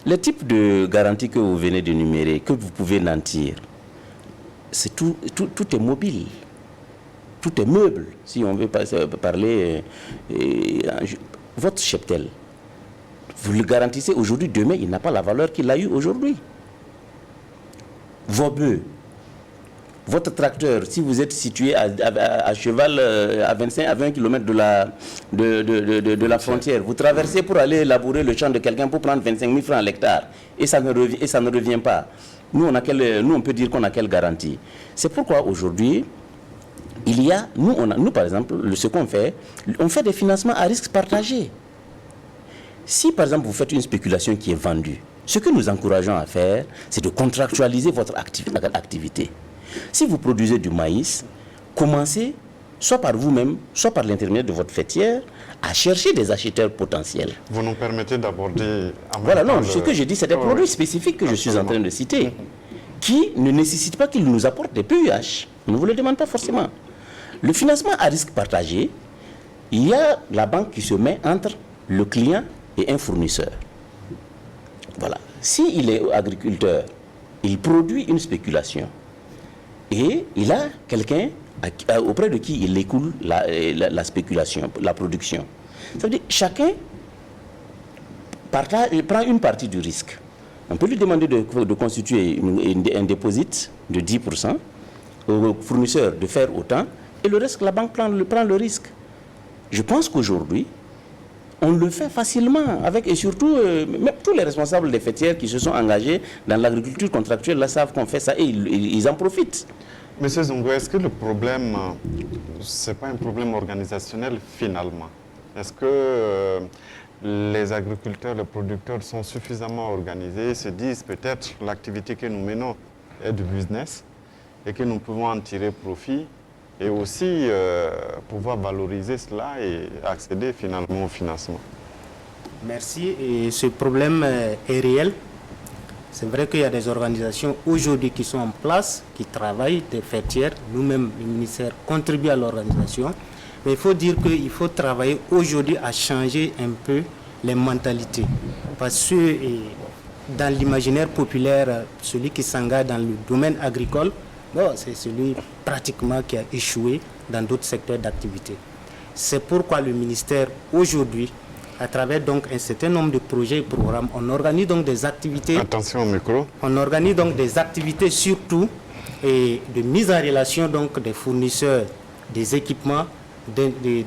le type de garantie que vous venez d'énumérer, que vous pouvez nantir, tout est mobile. Tout est meuble, si on veut parler. Votre cheptel, vous le garantissez aujourd'hui, demain, il n'a pas la valeur qu'il a eue aujourd'hui. Vos bœufs, votre tracteur, si vous êtes situé à cheval à 25 à 20 km de la frontière, vous traversez pour aller labourer le champ de quelqu'un pour prendre 25 000 francs à l'hectare et ça ne revient pas. Nous, on peut dire qu'on a quelle garantie. C'est pourquoi aujourd'hui, nous par exemple, ce qu'on fait, on fait des financements à risque partagé. Si par exemple vous faites une spéculation qui est vendue, ce que nous encourageons à faire, c'est de contractualiser votre activité. Si vous produisez du maïs, commencez, soit par vous-même, soit par l'intermédiaire de votre fêtière, à chercher des acheteurs potentiels. Vous nous permettez d'aborder... Voilà, non, ce que je dis, c'est des produits spécifiques que je suis en train de citer, qui ne nécessitent pas qu'ils nous apportent des PUH. On ne vous le demande pas forcément. Le financement à risque partagé, il y a la banque qui se met entre le client et un fournisseur. Voilà. S'il est agriculteur, il produit une spéculation et il a quelqu'un auprès de qui il écoule la spéculation, la production. Ça veut dire que chacun prend une partie du risque. On peut lui demander de constituer un dépôt de 10%, au fournisseur de faire autant, et le reste, la banque prend le risque. Je pense qu'aujourd'hui, on le fait facilement, et surtout, même tous les responsables des fêtières qui se sont engagés dans l'agriculture contractuelle, là, savent qu'on fait ça et ils en profitent. Monsieur Zongo, est-ce que le problème, ce n'est pas un problème organisationnel finalement? Est-ce que les agriculteurs, les producteurs sont suffisamment organisés, se disent peut-être l'activité que nous menons est du business et que nous pouvons en tirer profit et aussi pouvoir valoriser cela et accéder finalement au financement? Merci. Et ce problème est réel. C'est vrai qu'il y a des organisations aujourd'hui qui sont en place, qui travaillent, des fêtières. Nous-mêmes, le ministère contribue à l'organisation. Mais il faut dire qu'il faut travailler aujourd'hui à changer un peu les mentalités. Parce que dans l'imaginaire populaire, celui qui s'engage dans le domaine agricole, bon, c'est celui pratiquement qui a échoué dans d'autres secteurs d'activité. C'est pourquoi le ministère aujourd'hui, à travers donc un certain nombre de projets et programmes, on organise donc des activités. Attention au micro. On organise donc des activités surtout et de mise en relation donc des fournisseurs des équipements, des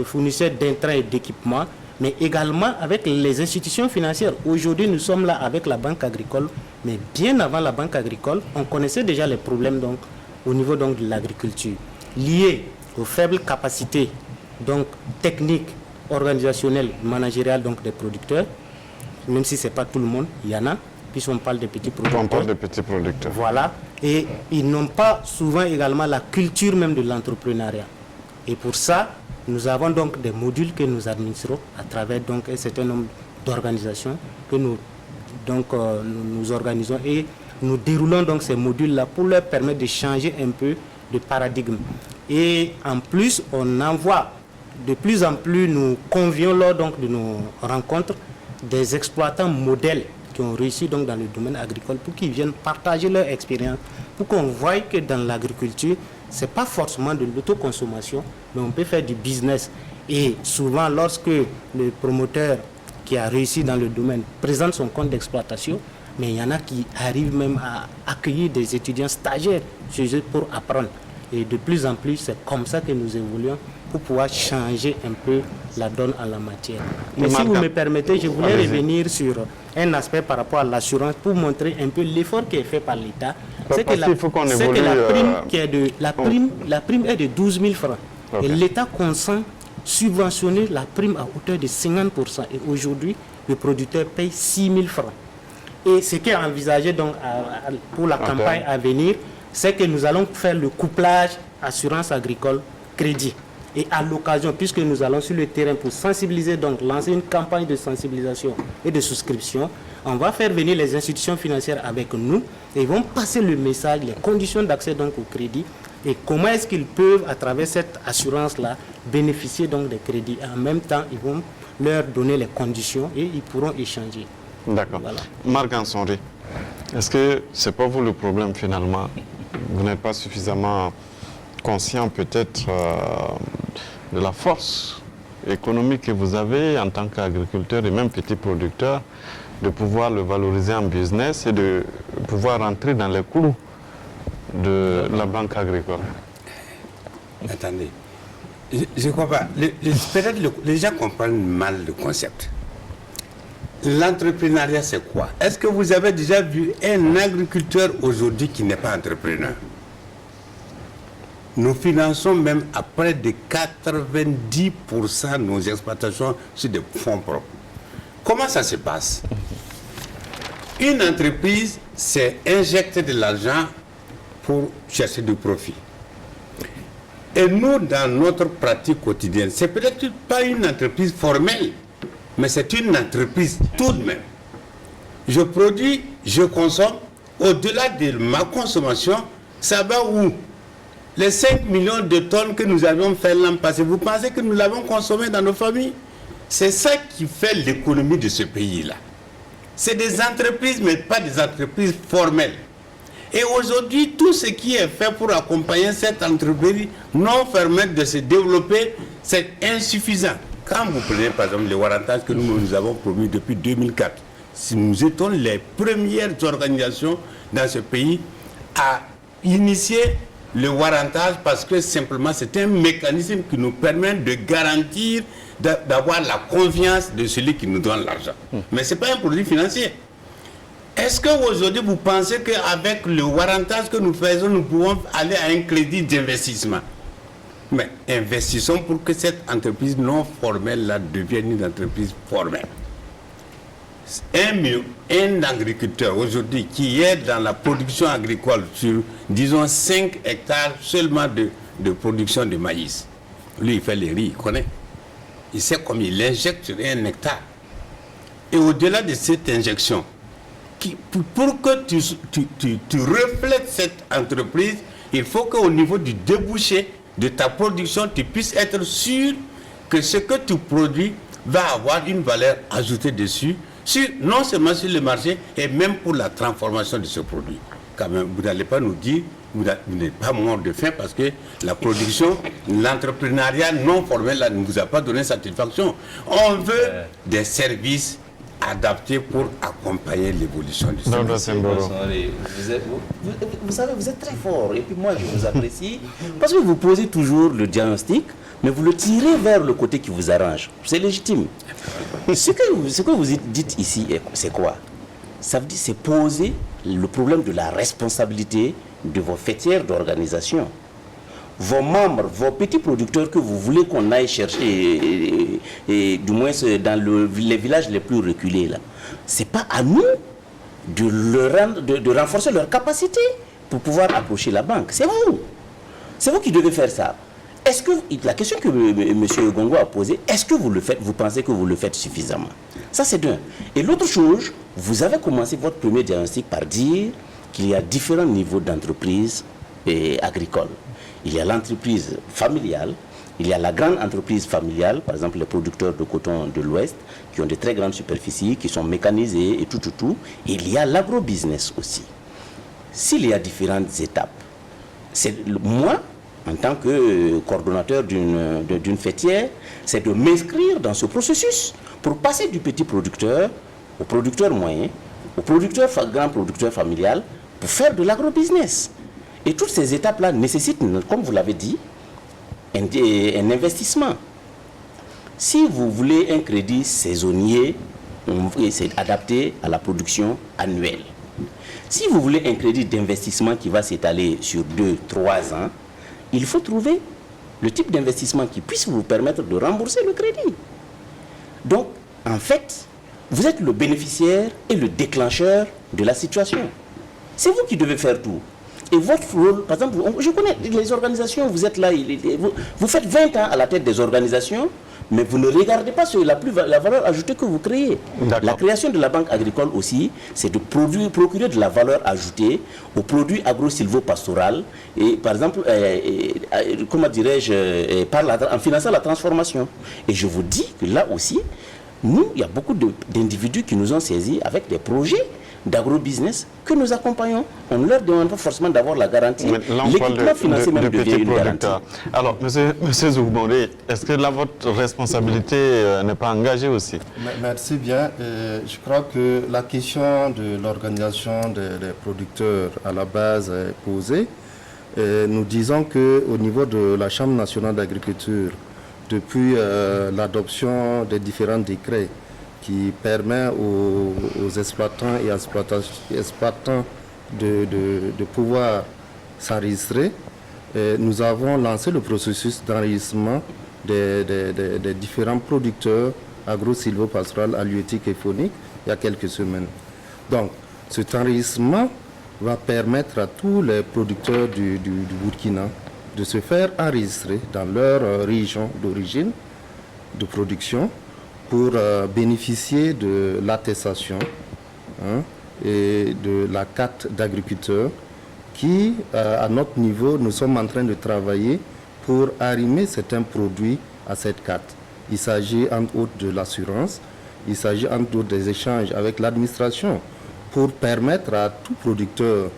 fournisseurs d'intrants et d'équipements, mais également avec les institutions financières. Aujourd'hui, nous sommes là avec la Banque agricole, mais bien avant la Banque agricole, on connaissait déjà les problèmes donc au niveau donc de l'agriculture liés aux faibles capacités donc techniques, organisationnelles, managériales donc des producteurs, même si ce n'est pas tout le monde, il y en a, puisqu'on parle des petits producteurs. On parle des petits producteurs. Voilà, et ils n'ont pas souvent également la culture même de l'entrepreneuriat. Et pour ça, nous avons donc des modules que nous administrons à travers donc un certain nombre d'organisations que nous organisons et nous déroulons donc ces modules-là pour leur permettre de changer un peu de paradigme. Et en plus, on envoie de plus en plus, nous convions lors donc de nos rencontres des exploitants modèles qui ont réussi donc dans le domaine agricole pour qu'ils viennent partager leur expérience, pour qu'on voie que dans l'agriculture, ce n'est pas forcément de l'autoconsommation, mais on peut faire du business. Et souvent, lorsque le promoteur qui a réussi dans le domaine présente son compte d'exploitation, mais il y en a qui arrivent même à accueillir des étudiants stagiaires chez eux pour apprendre. Et de plus en plus, c'est comme ça que nous évoluons pour pouvoir changer un peu la donne en la matière. Mais si vous me permettez, je voulais revenir sur un aspect par rapport à l'assurance pour montrer un peu l'effort qui est fait par l'État. C'est que la prime est de 12 000 francs. Okay. Et l'État consent subventionner la prime à hauteur de 50%. Et aujourd'hui, le producteur paye 6 000 francs. Et ce qui est envisagé donc pour la campagne à venir, c'est que nous allons faire le couplage assurance agricole crédit. Et à l'occasion, puisque nous allons sur le terrain pour sensibiliser, donc lancer une campagne de sensibilisation et de souscription, on va faire venir les institutions financières avec nous et ils vont passer le message, les conditions d'accès donc au crédit et comment est-ce qu'ils peuvent, à travers cette assurance-là, bénéficier donc des crédits. En même temps, ils vont leur donner les conditions et ils pourront échanger. D'accord. Voilà. Marc Ansonri, est-ce que ce n'est pas vous le problème finalement? vous n'êtes pas suffisamment conscient peut-être de la force économique que vous avez en tant qu'agriculteur et même petit producteur, de pouvoir le valoriser en business et de pouvoir rentrer dans les clous de la banque agricole. Attendez, je ne crois pas. Peut-être les gens comprennent mal le concept. L'entrepreneuriat, c'est quoi? Est-ce que vous avez déjà vu un agriculteur aujourd'hui qui n'est pas entrepreneur? Nous finançons même à près de 90% nos exploitations sur des fonds propres. Comment ça se passe? Une entreprise, c'est injecter de l'argent pour chercher du profit. Et nous, dans notre pratique quotidienne, c'est peut-être pas une entreprise formelle, mais c'est une entreprise tout de même. Je produis, je consomme. Au-delà de ma consommation, ça va où? Les 5 millions de tonnes que nous avions fait l'an passé, vous pensez que nous l'avons consommé dans nos familles? C'est ça qui fait l'économie de ce pays-là. C'est des entreprises, mais pas des entreprises formelles. Et aujourd'hui, tout ce qui est fait pour accompagner cette entreprise non formelle de se développer, c'est insuffisant. Quand vous prenez par exemple les warrantages que nous avons promis depuis 2004, si nous étions les premières organisations dans ce pays à initier le warrantage, parce que simplement c'est un mécanisme qui nous permet de garantir, d'avoir la confiance de celui qui nous donne l'argent. Mais ce n'est pas un produit financier. Est-ce qu'aujourd'hui vous pensez qu'avec le warrantage que nous faisons, nous pouvons aller à un crédit d'investissement? Mais investissons pour que cette entreprise non formelle-là devienne une entreprise formelle. Un agriculteur aujourd'hui qui est dans la production agricole sur, disons, 5 hectares seulement de production de maïs. Lui, il fait les riz, il connaît. Il sait combien il injecte sur 1 hectare. Et au-delà de cette injection, pour que tu reflètes cette entreprise, il faut qu'au niveau du débouché de ta production, tu puisses être sûr que ce que tu produis va avoir une valeur ajoutée dessus, non seulement sur le marché, et même pour la transformation de ce produit. Quand même, vous n'allez pas nous dire, vous n'êtes pas mort de faim parce que la production, l'entrepreneuriat non formel là, ne vous a pas donné satisfaction. On veut des services adaptés pour accompagner l'évolution du système. Vous savez, vous êtes très fort et puis moi je vous apprécie parce que vous posez toujours le diagnostic, mais vous le tirez vers le côté qui vous arrange. C'est légitime. Ce que vous dites ici, c'est quoi? Ça veut dire c'est poser le problème de la responsabilité de vos fêtières d'organisation. Vos membres, vos petits producteurs que vous voulez qu'on aille chercher, et du moins dans les villages les plus reculés, là, c'est pas à nous de renforcer leur capacité pour pouvoir approcher la banque. C'est vous. C'est vous qui devez faire ça. Est-ce que, la question que M. Gongo a posée, est-ce que vous le faites, vous pensez que vous le faites suffisamment? Ça, c'est d'un. Et l'autre chose, vous avez commencé votre premier diagnostic par dire qu'il y a différents niveaux d'entreprise agricole. Il y a l'entreprise familiale, il y a la grande entreprise familiale, par exemple les producteurs de coton de l'Ouest, qui ont de très grandes superficies, qui sont mécanisés et tout. Et il y a l'agro-business aussi. S'il y a différentes étapes, moi, en tant que coordonnateur d'une fêtière, c'est de m'inscrire dans ce processus pour passer du petit producteur au producteur moyen, au grand producteur familial, pour faire de l'agro-business. Et toutes ces étapes-là nécessitent, comme vous l'avez dit, un investissement. Si vous voulez un crédit saisonnier, c'est adapté à la production annuelle. Si vous voulez un crédit d'investissement qui va s'étaler sur 2-3 ans, il faut trouver le type d'investissement qui puisse vous permettre de rembourser le crédit. Donc, en fait, vous êtes le bénéficiaire et le déclencheur de la situation. C'est vous qui devez faire tout. Et votre rôle, par exemple, je connais les organisations, vous êtes là, vous faites 20 ans à la tête des organisations, mais vous ne regardez pas sur la valeur ajoutée que vous créez. La création de la banque agricole aussi, c'est de procurer de la valeur ajoutée aux produits agro-silvo-pastoral, et par exemple, comment dirais-je, en finançant la transformation. Et je vous dis que là aussi, nous, il y a beaucoup d'individus qui nous ont saisis avec des projets d'agro-business que nous accompagnons. On ne leur demande pas forcément d'avoir la garantie. L'équipement financier même devient une garantie. Alors, monsieur Zoubondé, est-ce que là, votre responsabilité n'est pas engagée aussi? Merci bien. Je crois que la question de l'organisation des producteurs à la base est posée. Nous disons qu'au niveau de la Chambre nationale d'agriculture, depuis l'adoption des différents décrets qui permettent aux exploitants et exploitants de pouvoir s'enregistrer, nous avons lancé le processus d'enregistrement des différents producteurs agro-silvopastoraux, halieutiques et fauniques il y a quelques semaines. Donc, cet enregistrement va permettre à tous les producteurs du Burkina de se faire enregistrer dans leur région d'origine de production pour bénéficier de l'attestation et de la carte d'agriculteur qui, à notre niveau, nous sommes en train de travailler pour arrimer certains produits à cette carte. Il s'agit entre autres de l'assurance, il s'agit entre autres des échanges avec l'administration pour permettre à tout producteur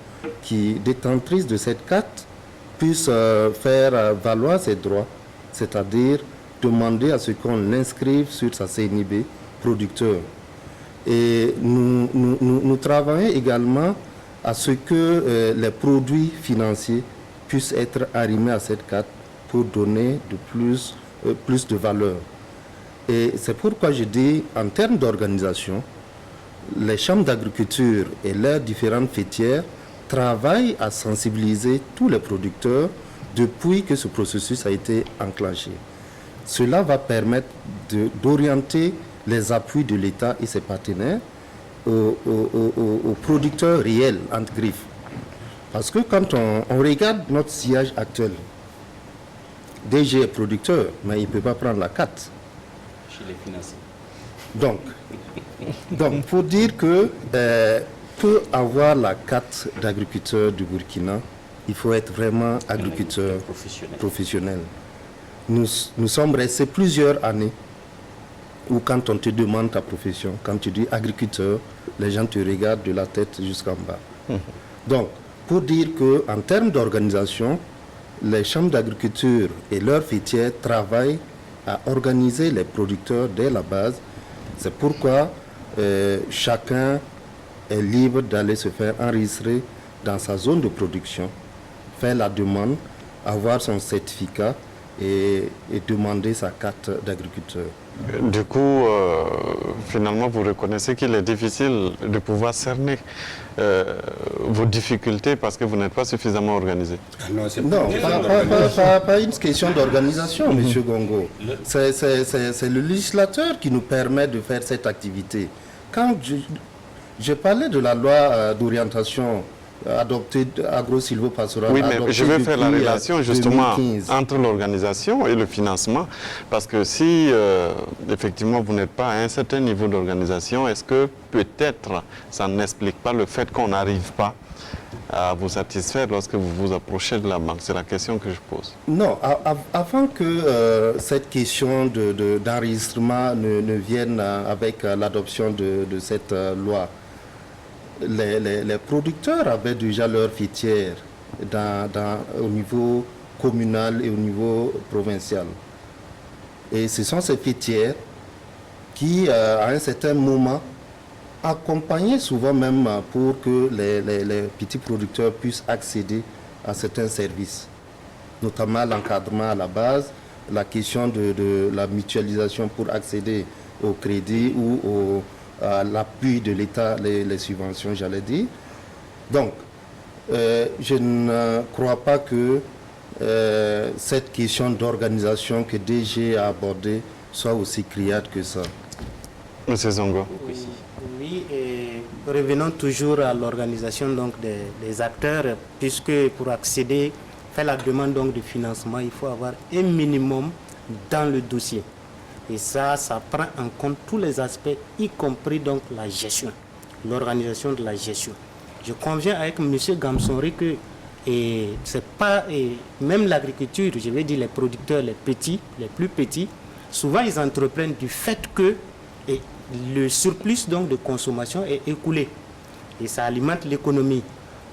qui détentrice de cette carte puisse faire valoir ses droits, c'est-à-dire demander à ce qu'on l'inscrive sur sa CNIB producteur. Et nous travaillons également à ce que les produits financiers puissent être arrimés à cette carte pour donner plus de valeur. Et c'est pourquoi je dis, en termes d'organisation, les chambres d'agriculture et leurs différentes fêtières travaillent à sensibiliser tous les producteurs depuis que ce processus a été enclenché. Cela va permettre d'orienter les appuis de l'État et ses partenaires aux producteurs réels, entre griffes. Parce que quand on regarde notre sillage actuel, DG est producteur, mais il ne peut pas prendre la carte. Chez les financiers. Donc, pour dire que pour avoir la carte d'agriculteur du Burkina, il faut être vraiment agriculteur professionnel. Nous sommes restés plusieurs années où quand on te demande ta profession, quand tu dis agriculteur, les gens te regardent de la tête jusqu'en bas. Donc, pour dire qu'en termes d'organisation, les chambres d'agriculture et leurs fêtières travaillent à organiser les producteurs dès la base. C'est pourquoi chacun est libre d'aller se faire enregistrer dans sa zone de production, faire la demande, avoir son certificat et demander sa carte d'agriculteur. Du coup, finalement, vous reconnaissez qu'il est difficile de pouvoir cerner vos difficultés parce que vous n'êtes pas suffisamment organisé. Non, pas une question d'organisation, M. Gongo. C'est le législateur qui nous permet de faire cette activité. Quand je parlais de la loi d'orientation adoptée agro-silvopastorale. Oui, mais je vais faire la relation justement entre l'organisation et le financement. Parce que si effectivement vous n'êtes pas à un certain niveau d'organisation, est-ce que peut-être ça n'explique pas le fait qu'on n'arrive pas à vous satisfaire lorsque vous vous approchez de la banque? C'est la question que je pose. Non, avant que cette question d'enregistrement ne vienne avec l'adoption de cette loi, les producteurs avaient déjà leur fêtière au niveau communal et au niveau provincial. Et ce sont ces fêtières qui, à un certain moment, accompagnaient souvent même pour que les petits producteurs puissent accéder à certains services, notamment l'encadrement à la base, la question de la mutualisation pour accéder au crédit ou à l'appui de l'État, les subventions, j'allais dire. Donc, je ne crois pas que cette question d'organisation que DG a abordée soit aussi criarde que ça. Monsieur Zongo. Oui, et revenons toujours à l'organisation donc des acteurs, puisque pour accéder, faire la demande donc de financement, il faut avoir un minimum dans le dossier. Et ça prend en compte tous les aspects, y compris donc la gestion, l'organisation de la gestion. Je conviens avec M. Gamsonri que c'est pas, même l'agriculture, je vais dire les producteurs, les plus petits, souvent ils entreprennent du fait que le surplus donc de consommation est écoulé. et ça alimente l'économie.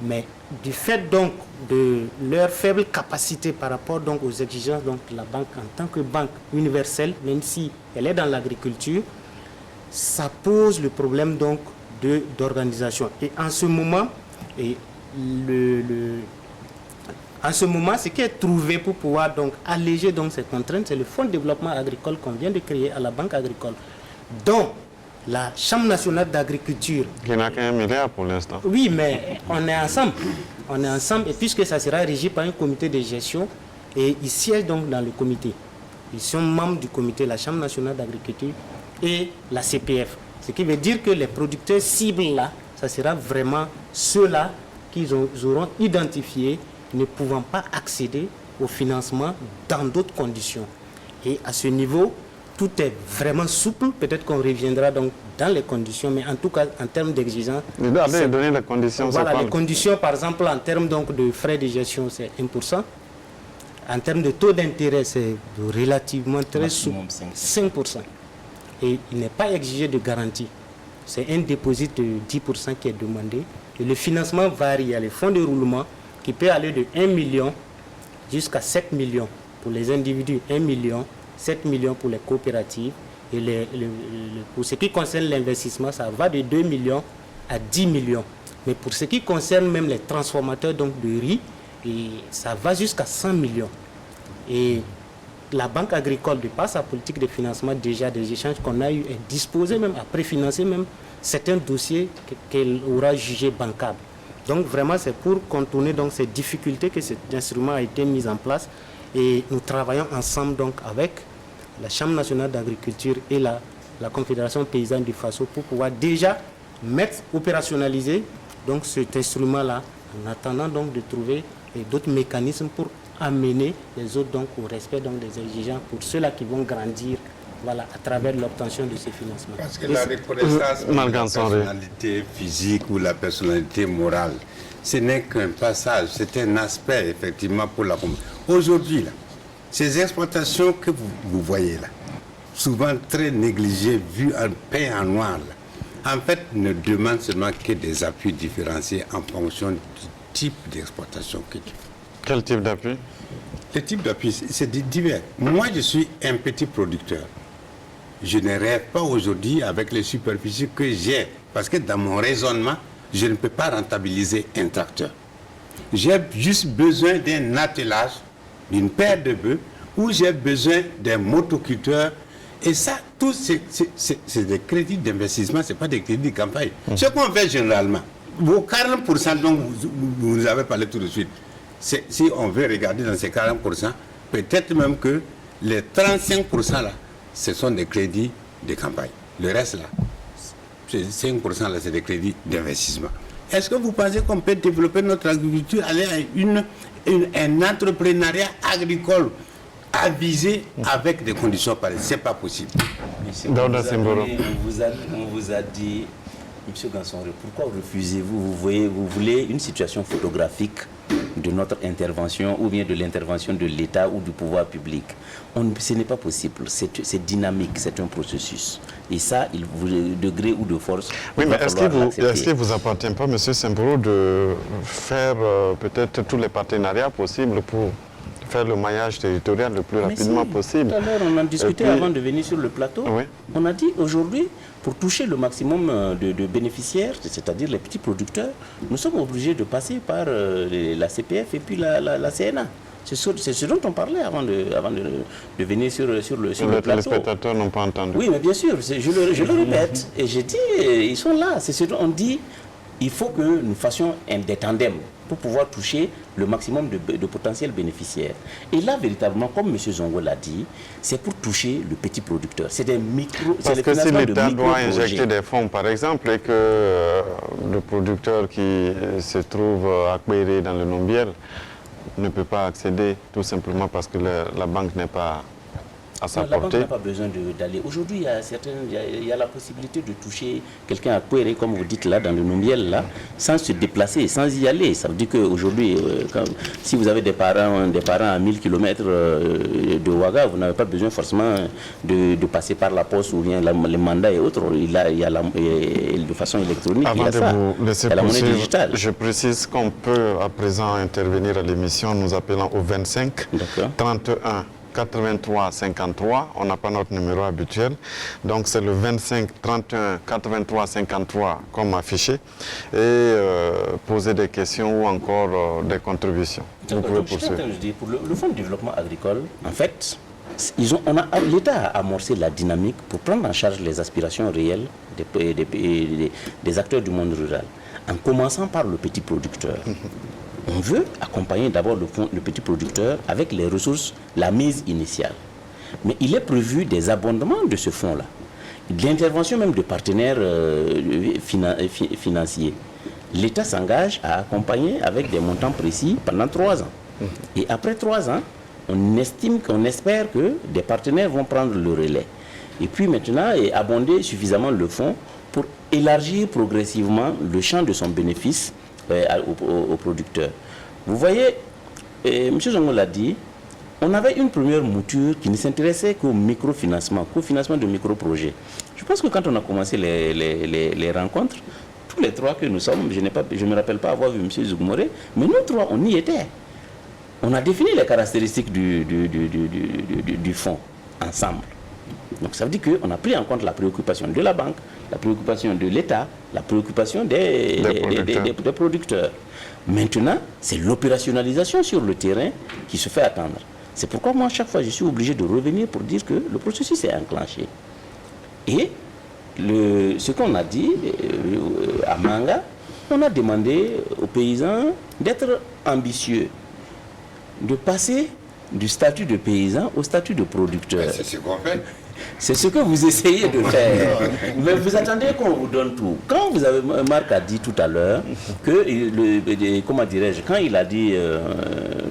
Mais du fait donc de leur faible capacité par rapport donc aux exigences donc, de la banque en tant que banque universelle, même si elle est dans l'agriculture, ça pose le problème donc d'organisation. Et en ce moment, ce qui est trouvé pour pouvoir donc alléger donc ces contraintes, c'est le Fonds de développement agricole qu'on vient de créer à la Banque agricole, dont la Chambre nationale d'agriculture. Qui n'a qu'un milliard pour l'instant. Oui, mais on est ensemble. On est ensemble, et puisque ça sera régi par un comité de gestion, et ils siègent donc dans le comité. Ils sont membres du comité, la Chambre nationale d'agriculture et la CPF. Ce qui veut dire que les producteurs cibles là, ça sera vraiment ceux-là qu'ils auront identifiés ne pouvant pas accéder au financement dans d'autres conditions. Et à ce niveau, tout est vraiment souple. Peut-être qu'on reviendra donc dans les conditions, mais en tout cas, en termes d'exigence... Donner les conditions. Voilà, les conditions, par exemple, en termes donc de frais de gestion, c'est 1%. En termes de taux d'intérêt, c'est relativement très souple, 5%. Et il n'est pas exigé de garantie. C'est un dépôt de 10% qui est demandé. Et le financement varie. Il y a les fonds de roulement qui peut aller de 1 million jusqu'à 7 millions. Pour les individus, 1 million, 7 millions pour les coopératives. Et pour ce qui concerne l'investissement, ça va de 2 millions à 10 millions. Mais pour ce qui concerne même les transformateurs donc de riz, ça va jusqu'à 100 millions. Et la Banque agricole, de par sa politique de financement déjà des échanges qu'on a eu, est disposée même à préfinancer même certains dossiers qu'elle aura jugés bancables. Donc vraiment, c'est pour contourner donc ces difficultés que cet instrument a été mis en place. Et nous travaillons ensemble donc avec la Chambre nationale d'agriculture et la Confédération paysanne du Faso pour pouvoir déjà opérationnaliser donc cet instrument-là, en attendant donc de trouver d'autres mécanismes pour amener les autres donc au respect donc des exigences pour ceux-là qui vont grandir, voilà, à travers l'obtention de ces financements. Parce que la reconnaissance de la personnalité physique ou la personnalité morale, ce n'est qu'un passage, c'est un aspect effectivement pour la communauté. Aujourd'hui, là, ces exploitations que vous voyez là, souvent très négligées, vues en peint en noir, là, en fait ne demandent seulement que des appuis différenciés en fonction du type d'exploitation que tu fais. Quel type d'appui? Le type d'appui, c'est divers. Moi, je suis un petit producteur. Je ne rêve pas aujourd'hui avec les superficies que j'ai, parce que dans mon raisonnement, je ne peux pas rentabiliser un tracteur. J'ai juste besoin d'un attelage, d'une paire de bœufs, ou j'ai besoin d'un motoculteur. Et ça, tout, c'est des crédits d'investissement, ce n'est pas des crédits de campagne. Ce qu'on fait généralement, vos 40% dont vous nous avez parlé tout de suite, si on veut regarder dans ces 40%, peut-être même que les 35% là, ce sont des crédits de campagne. Le reste là, ces 5% là, c'est des crédits d'investissement. Est-ce que vous pensez qu'on peut développer notre agriculture, aller à un entrepreneuriat agricole avisé avec des conditions pareilles? Ce n'est pas possible. On vous a dit, M. Gansonré, pourquoi refusez-vous? Vous voulez une situation photographique de notre intervention ou bien de l'intervention de l'État ou du pouvoir public. Ce n'est pas possible. C'est dynamique, c'est un processus. Et ça, de gré ou de force. Oui, mais est-ce qu'il ne vous appartient pas, M. Semboro, de faire peut-être tous les partenariats possibles pour faire le maillage territorial le plus rapidement possible? Tout à l'heure, on en discutait avant de venir sur le plateau. Oui. On a dit aujourd'hui, pour toucher le maximum de bénéficiaires, c'est-à-dire les petits producteurs, nous sommes obligés de passer par la CPF et puis la CNA. C'est ce dont on parlait avant de venir sur le plateau. Les spectateurs n'ont pas entendu. Oui, mais bien sûr, je le répète. Et j'ai dit, ils sont là. C'est ce dont on dit, il faut que nous fassions des tandems pour pouvoir toucher le maximum de potentiels bénéficiaires. Et là, véritablement, comme M. Zongo l'a dit, c'est pour toucher le petit producteur. C'est des micro... Parce que si l'État doit injecter des fonds, par exemple, et que le producteur qui se trouve à Kbéré dans le Nombiel ne peut pas accéder, tout simplement parce que la banque n'est pas à sa La banque portée. n'a pas besoin d'aller. Aujourd'hui, il y a la possibilité de toucher quelqu'un à Kouéré, comme vous dites là, dans le Nombiel, là, sans se déplacer, sans y aller. Ça veut dire qu'aujourd'hui, si vous avez des parents à 1000 km de Ouaga, vous n'avez pas besoin forcément de passer par la poste ou bien les mandats et autres. Il y a de façon électronique. Avant de vous laisser la monnaie poursuivre, digitale. je précise qu'on peut à présent intervenir à l'émission, nous appelons au 25 31 83 53. On n'a pas notre numéro habituel. Donc c'est le 25 31 83 53 comme affiché. Et poser des questions ou encore des contributions. Vous pouvez poursuivre. Pour le Fonds de développement agricole, en fait, l'État a amorcé la dynamique pour prendre en charge les aspirations réelles des acteurs du monde rural, en commençant par le petit producteur. On veut accompagner d'abord le petit producteur avec les ressources, la mise initiale. Mais il est prévu des abondements de ce fonds-là, de l'intervention même de partenaires financiers. L'État s'engage à accompagner avec des montants précis pendant 3 ans. Et après 3 ans, on espère que des partenaires vont prendre le relais. Et puis maintenant, abonder suffisamment le fonds pour élargir progressivement le champ de son bénéfice aux producteurs. Vous voyez, M. Zongo l'a dit, on avait une première mouture qui ne s'intéressait qu'au microfinancement, qu'au financement de micro-projets. Je pense que quand on a commencé les rencontres, tous les 3 que nous sommes, je ne me rappelle pas avoir vu M. Zougoumoré, mais nous 3, on y était. On a défini les caractéristiques du fonds ensemble. Donc ça veut dire qu'on a pris en compte la préoccupation de la banque, la préoccupation de l'État, la préoccupation des producteurs. Maintenant, c'est l'opérationnalisation sur le terrain qui se fait attendre. C'est pourquoi moi, chaque fois, je suis obligé de revenir pour dire que le processus est enclenché. Et ce qu'on a dit à Manga, on a demandé aux paysans d'être ambitieux, de passer du statut de paysan au statut de producteur. C'est ce qu'on fait. C'est ce que vous essayez de faire. Mais vous attendez qu'on vous donne tout. Quand vous avez, Marc a dit tout à l'heure que, comment dirais-je, quand il a dit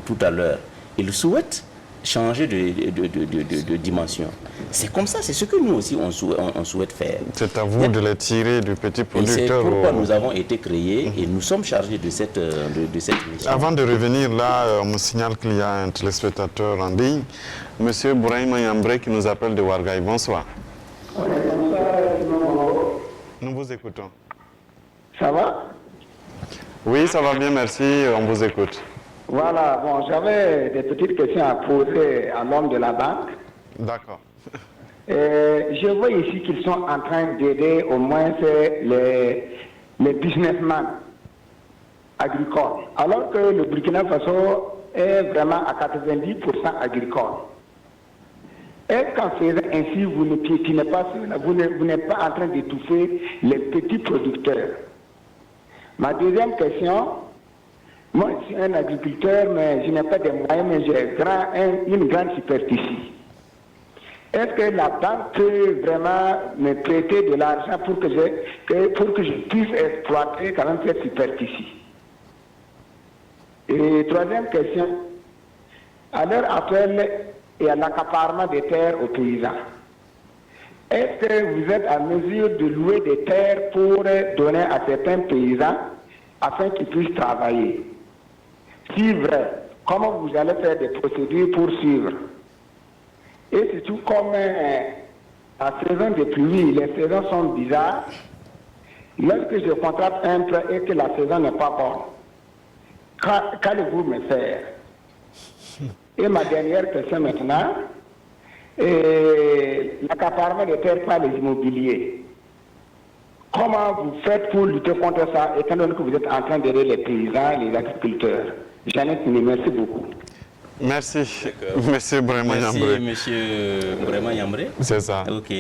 tout à l'heure, il souhaite changer de dimension. C'est comme ça, c'est ce que nous aussi on souhaite faire. C'est à vous de les tirer du petit producteur. C'est pourquoi nous avons été créés et nous sommes chargés de cette mission. Avant de revenir là, on me signale qu'il y a un téléspectateur en ligne, M. Bouraïma Yambré qui nous appelle de Ouargaï. Bonsoir. Nous vous écoutons. Ça va? Oui, ça va bien, merci. On vous écoute. Voilà, bon, j'avais des petites questions à poser à l'homme de la banque. D'accord. Je vois ici qu'ils sont en train d'aider au moins les businessmen agricoles, alors que le Burkina Faso est vraiment à 90% agricole. Est-ce qu'en faisant ainsi, vous ne piétinez pas, vous n'êtes pas en train d'étouffer les petits producteurs? Ma deuxième question, moi je suis un agriculteur, mais je n'ai pas de moyens, mais j'ai une grande superficie. Est-ce que la banque peut vraiment me prêter de l'argent pour que je puisse exploiter quand même cette superficie? Et troisième question, à l'heure actuelle, il y a l'accaparement des terres aux paysans. Est-ce que vous êtes en mesure de louer des terres pour donner à certains paysans afin qu'ils puissent travailler? Si vrai, comment vous allez faire des procédures pour suivre? Et surtout, comme la saison des pluies, les saisons sont bizarres, lorsque je contracte un prêt et que la saison n'est pas bonne, qu'allez-vous me faire? Et ma dernière question maintenant, l'accaparement des terres par les immobiliers. Comment vous faites pour lutter contre ça, étant donné que vous êtes en train d'aider les paysans et les agriculteurs? J'en ai fini, merci beaucoup. Merci, monsieur Bouraïma Yambré. Merci, monsieur Bouraïma Yambré. C'est ça. Ok.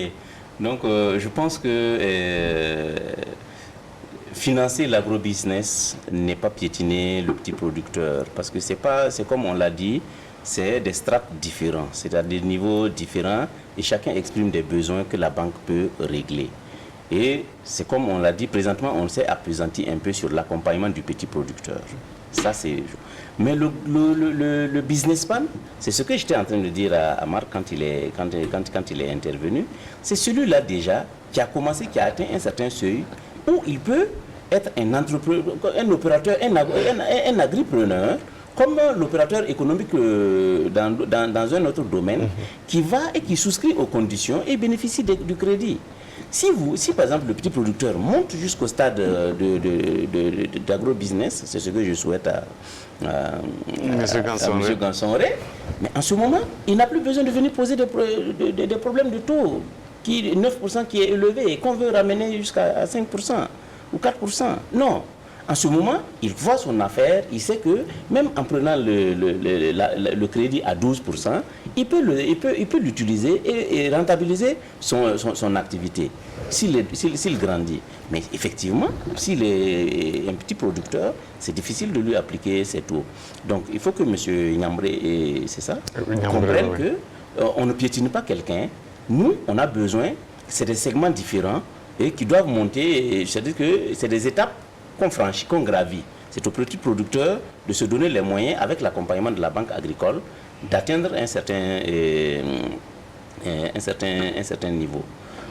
Donc, je pense que financer l'agrobusiness n'est pas piétiner le petit producteur, parce que c'est comme on l'a dit, c'est des strates différents, c'est à des niveaux différents, et chacun exprime des besoins que la banque peut régler. Et c'est comme on l'a dit, présentement, on s'est appesanti un peu sur l'accompagnement du petit producteur. Ça, c'est... Mais le businessman, c'est ce que j'étais en train de dire à Marc quand il est intervenu, c'est celui-là déjà qui a commencé, qui a atteint un certain seuil où il peut être un entrepreneur, un opérateur, un agripreneur, comme l'opérateur économique dans un autre domaine, qui va et qui souscrit aux conditions et bénéficie du crédit. Si par exemple le petit producteur monte jusqu'au stade d'agro-business, c'est ce que je souhaite à M. Gansonré, mais en ce moment, il n'a plus besoin de venir poser des problèmes de taux, 9% qui est élevé et qu'on veut ramener jusqu'à 5% ou 4%. Non. En ce moment, il voit son affaire, il sait que même en prenant le crédit à 12%, il peut l'utiliser et rentabiliser son activité s'il grandit. Mais effectivement, s'il est un petit producteur, c'est difficile de lui appliquer ces taux. Donc il faut que M. Niambré, c'est ça, comprenne qu'on ne piétine pas quelqu'un. Nous, on a besoin, c'est des segments différents et qui doivent monter, c'est-à-dire que c'est des étapes qu'on franchit, qu'on gravit. C'est au petit producteur de se donner les moyens, avec l'accompagnement de la banque agricole, d'atteindre un certain niveau.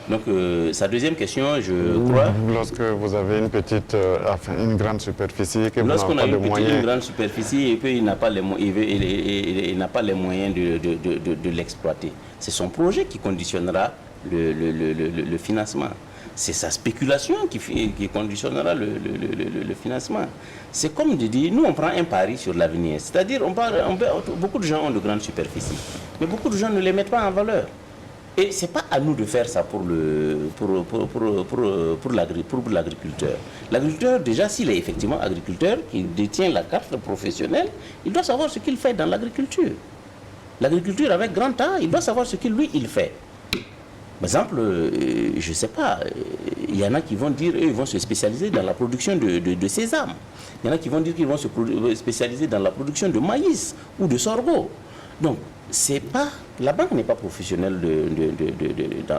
Donc, sa deuxième question, je crois... Lorsque vous avez une petite, une grande superficie et que vous n'avez Lorsqu'on pas a de moyens... une grande superficie et qu'il n'a pas les moyens de l'exploiter, c'est son projet qui conditionnera le financement. C'est sa spéculation qui conditionnera le financement. C'est comme de dire, nous on prend un pari sur l'avenir. C'est-à-dire, beaucoup de gens ont de grandes superficies, mais beaucoup de gens ne les mettent pas en valeur. Et ce n'est pas à nous de faire ça pour l'agriculteur. L'agriculteur, déjà, s'il est effectivement agriculteur, qu'il détient la carte professionnelle, il doit savoir ce qu'il fait dans l'agriculture. L'agriculture avec grand A, il doit savoir ce qu'il fait. Par exemple, je ne sais pas, il y en a qui vont dire qu'ils vont se spécialiser dans la production de sésame. Il y en a qui vont dire qu'ils vont se spécialiser dans la production de maïs ou de sorgho. Donc, la banque n'est pas professionnelle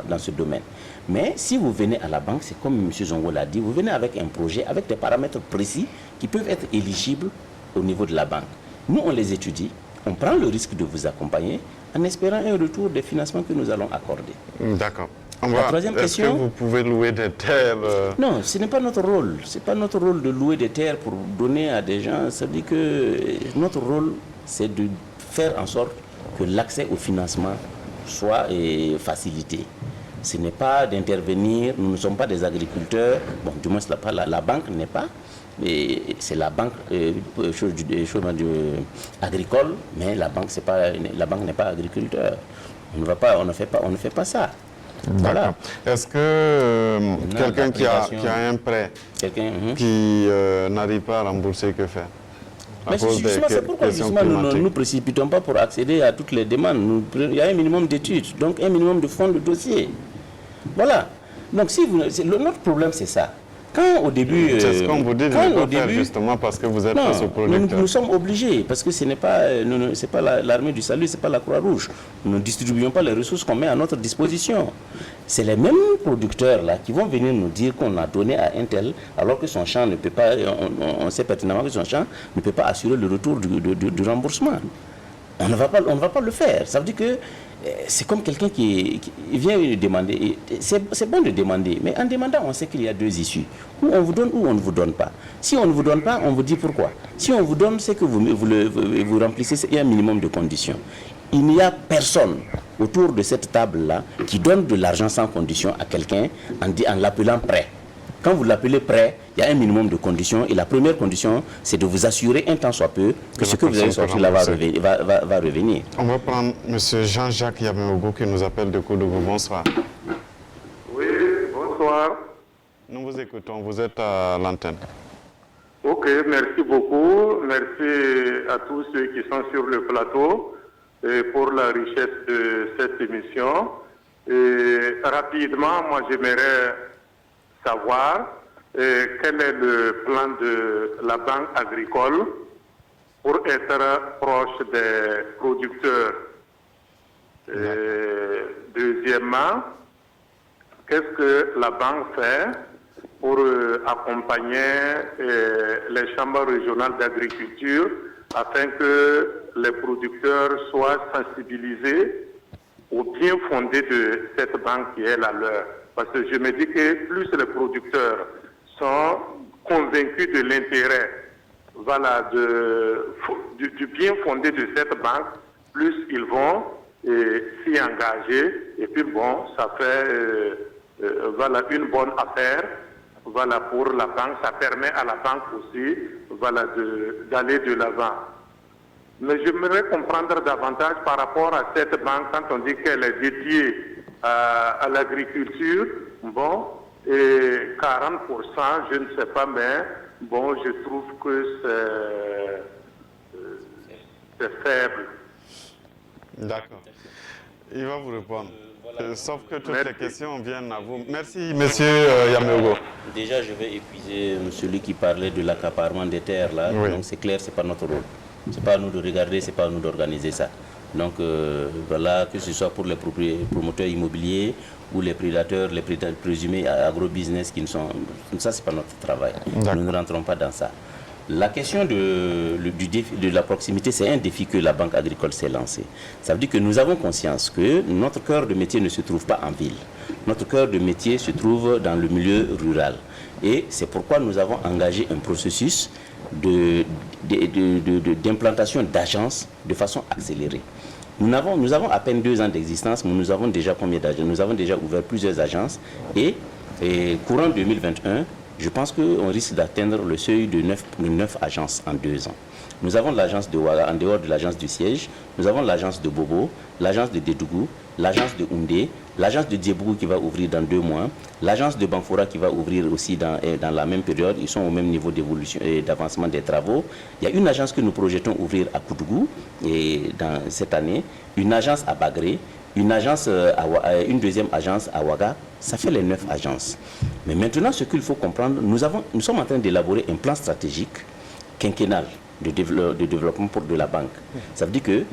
dans ce domaine. Mais si vous venez à la banque, c'est comme M. Zongo l'a dit, vous venez avec un projet, avec des paramètres précis qui peuvent être éligibles au niveau de la banque. Nous, on les étudie, on prend le risque de vous accompagner en espérant un retour des financements que nous allons accorder. D'accord. La troisième question... Est-ce que vous pouvez louer des terres Non, ce n'est pas notre rôle. Ce n'est pas notre rôle de louer des terres pour donner à des gens. Ça dit que notre rôle, c'est de faire en sorte que l'accès au financement soit facilité. Ce n'est pas d'intervenir, nous ne sommes pas des agriculteurs, bon, du moins la banque n'est pas, c'est la banque agricole, mais la banque n'est pas agriculteur. On ne fait pas ça. Voilà. Est-ce que quelqu'un qui a un prêt, qui n'arrive pas à rembourser, que faire? Mais c'est pourquoi nous ne nous précipitons pas pour accéder à toutes les demandes. Il y a un minimum d'études, donc un minimum de fonds de dossier. Voilà. Donc notre problème, c'est ça. Quand au début... C'est ce qu'on vous dit de ne pas faire justement parce que vous êtes face au producteur. Nous sommes obligés, parce que ce n'est pas l'armée du salut, ce n'est pas la Croix-Rouge. Nous ne distribuons pas les ressources qu'on met à notre disposition. C'est les mêmes producteurs là qui vont venir nous dire qu'on a donné à un tel, alors que son champ ne peut pas, on sait pertinemment que son champ ne peut pas assurer le retour du remboursement. On ne va pas le faire. Ça veut dire que c'est comme quelqu'un qui vient demander. C'est bon de demander, mais en demandant, on sait qu'il y a deux issues. Ou on vous donne ou on ne vous donne pas. Si on ne vous donne pas, on vous dit pourquoi. Si on vous donne, c'est que vous remplissez un minimum de conditions. Il n'y a personne autour de cette table-là qui donne de l'argent sans condition à quelqu'un en l'appelant prêt. Quand vous l'appelez prêt, il y a un minimum de conditions. Et la première condition, c'est de vous assurer un temps soit peu que ce que vous avez sorti là va revenir. On va prendre M. Jean-Jacques Yameogo qui nous appelle de Koudougou. Bonsoir. Oui, bonsoir. Nous vous écoutons, vous êtes à l'antenne. Ok, merci beaucoup. Merci à tous ceux qui sont sur le plateau pour la richesse de cette émission. Et rapidement, moi j'aimerais savoir quel est le plan de la banque agricole pour être proche des producteurs. Deuxièmement, qu'est-ce que la banque fait pour accompagner les chambres régionales d'agriculture afin que les producteurs soient sensibilisés au bien fondé de cette banque qui est la leur. Parce que je me dis que plus les producteurs sont convaincus de l'intérêt du bien fondé de cette banque, plus ils vont s'y engager. Et puis bon, ça fait une bonne affaire pour la banque. Ça permet à la banque aussi d'aller de l'avant. Mais j'aimerais comprendre davantage par rapport à cette banque, quand on dit qu'elle est dédiée à l'agriculture, bon, et 40%, je ne sais pas, mais bon, je trouve que c'est faible. D'accord. Il va vous répondre. Sauf que toutes les questions viennent à vous. Merci, monsieur Yameogo. Déjà, je vais épuiser celui qui parlait de l'accaparement des terres, là. Oui. Donc, c'est clair, ce n'est pas notre rôle. Ce n'est pas à nous de regarder, ce n'est pas à nous d'organiser ça. Donc, voilà, que ce soit pour les promoteurs immobiliers ou les prédateurs, les présumés agro-business qui ne sont... Ça, ce n'est pas notre travail. Nous ne rentrons pas dans ça. La question de la proximité, c'est un défi que la Banque agricole s'est lancé. Ça veut dire que nous avons conscience que notre cœur de métier ne se trouve pas en ville. Notre cœur de métier se trouve dans le milieu rural. Et c'est pourquoi nous avons engagé un processus d'implantation d'agences de façon accélérée. Nous avons à peine 2 ans d'existence, mais nous avons déjà combien d'agences? Nous avons déjà ouvert plusieurs agences et courant 2021, je pense qu'on risque d'atteindre le seuil de 9 agences en 2 ans. Nous avons l'agence de Ouaga, en dehors de l'agence du siège. Nous avons l'agence de Bobo, l'agence de Dédougou, l'agence de Houndé, l'agence de Diebougou qui va ouvrir dans 2 mois, l'agence de Banfora qui va ouvrir aussi dans la même période. Ils sont au même niveau d'évolution et d'avancement des travaux. Il y a une agence que nous projetons ouvrir à Koudougou dans cette année, une agence à Bagré, une deuxième agence à Ouaga. Ça fait les 9 agences. Mais maintenant, ce qu'il faut comprendre, nous sommes en train d'élaborer un plan stratégique quinquennal de développement de la banque. Ça veut dire que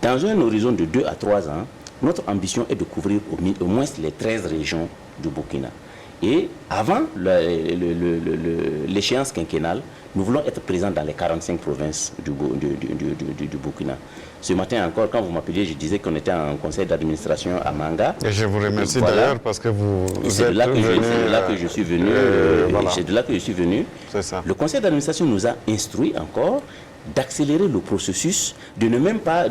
dans un horizon de 2 à 3 ans, notre ambition est de couvrir au moins les 13 régions du Burkina. Et avant l'échéance quinquennale, nous voulons être présents dans les 45 provinces du Burkina. Ce matin encore, quand vous m'appeliez, je disais qu'on était en conseil d'administration à Manga. Et je vous remercie d'ailleurs parce que c'est de là que je suis venu. C'est de là que je suis venu. C'est ça. Le conseil d'administration nous a instruit encore d'accélérer le processus, de ne même pas...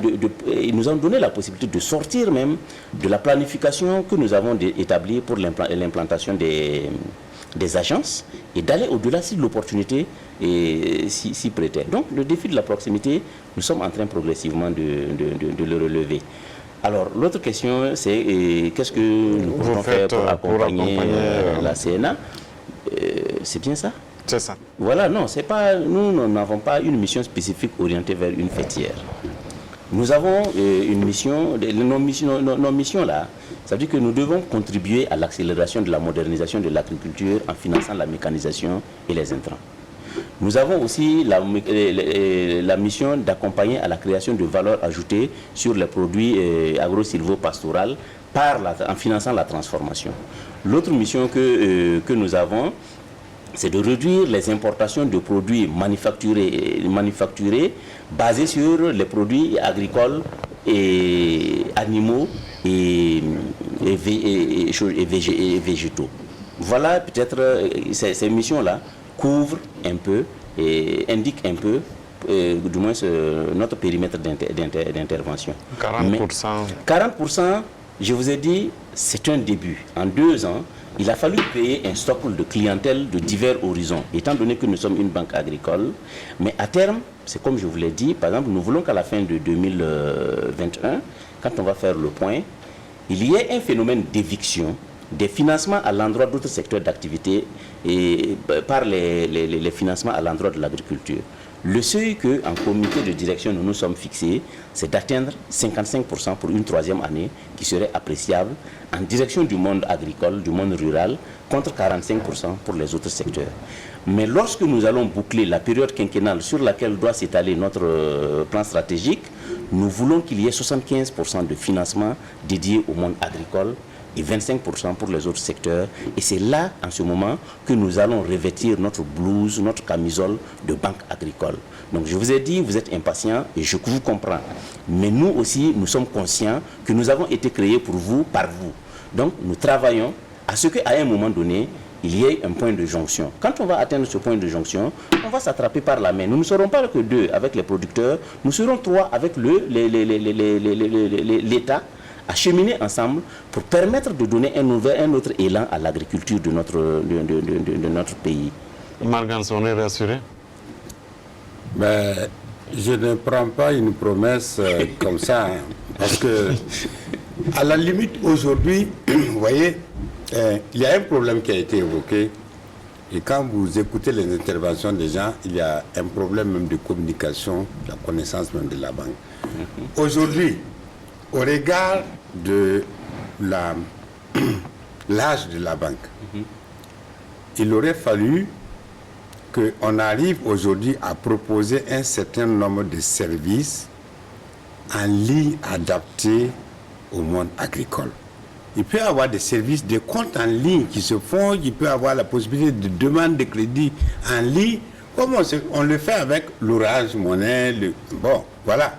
ils nous ont donné la possibilité de sortir même de la planification que nous avons établie pour l'implantation des agences et d'aller au-delà si l'opportunité s'y prêtait. Donc le défi de la proximité, nous sommes en train progressivement de le relever. Alors l'autre question, c'est qu'est-ce que nous pouvons faire pour accompagner la CNA? C'est bien ça? C'est ça. Voilà, non, c'est pas, nous n'avons pas une mission spécifique orientée vers une fêtière. Nous avons une mission, nos missions là, ça veut dire que nous devons contribuer à l'accélération de la modernisation de l'agriculture en finançant la mécanisation et les intrants. Nous avons aussi la mission d'accompagner à la création de valeur ajoutée sur les produits agro-silvo-pastoraux en finançant la transformation. L'autre mission que nous avons, c'est de réduire les importations de produits manufacturés basés sur les produits agricoles et animaux et végétaux. Voilà, peut-être ces missions-là couvrent un peu et indiquent un peu, du moins, notre périmètre d'intervention. 40%. 40%, je vous ai dit, c'est un début. En 2 ans, il a fallu créer un socle de clientèle de divers horizons, étant donné que nous sommes une banque agricole. Mais à terme, c'est comme je vous l'ai dit, par exemple, nous voulons qu'à la fin de 2021, quand on va faire le point, il y ait un phénomène d'éviction des financements à l'endroit d'autres secteurs d'activité et par les financements à l'endroit de l'agriculture. Le seuil qu'en comité de direction nous nous sommes fixés, c'est d'atteindre 55% pour une 3e année qui serait appréciable en direction du monde agricole, du monde rural, contre 45% pour les autres secteurs. Mais lorsque nous allons boucler la période quinquennale sur laquelle doit s'étaler notre plan stratégique, nous voulons qu'il y ait 75% de financement dédié au monde agricole, et 25% pour les autres secteurs. Et c'est là, en ce moment, que nous allons revêtir notre blouse, notre camisole de banque agricole. Donc je vous ai dit, vous êtes impatients et je vous comprends. Mais nous aussi, nous sommes conscients que nous avons été créés pour vous, par vous. Donc nous travaillons à ce qu'à un moment donné, il y ait un point de jonction. Quand on va atteindre ce point de jonction, on va s'attraper par la main. Nous ne serons pas que 2 avec les producteurs, nous serons 3 avec l'État à cheminer ensemble pour permettre de donner un autre élan à l'agriculture de notre pays. Margans, on est rassuré? Ben, je ne prends pas une promesse comme ça, hein, parce que, à la limite, aujourd'hui, vous voyez, il y a un problème qui a été évoqué, et quand vous écoutez les interventions des gens, il y a un problème même de communication, de la connaissance même de la banque. Aujourd'hui, au regard de l'âge de la banque, il aurait fallu qu'on arrive aujourd'hui à proposer un certain nombre de services en ligne adaptés au monde agricole. Il peut y avoir des services, des comptes en ligne qui se font, il peut y avoir la possibilité de demande de crédit en ligne, comme on le fait avec l'Orange Monnaie. Bon, voilà.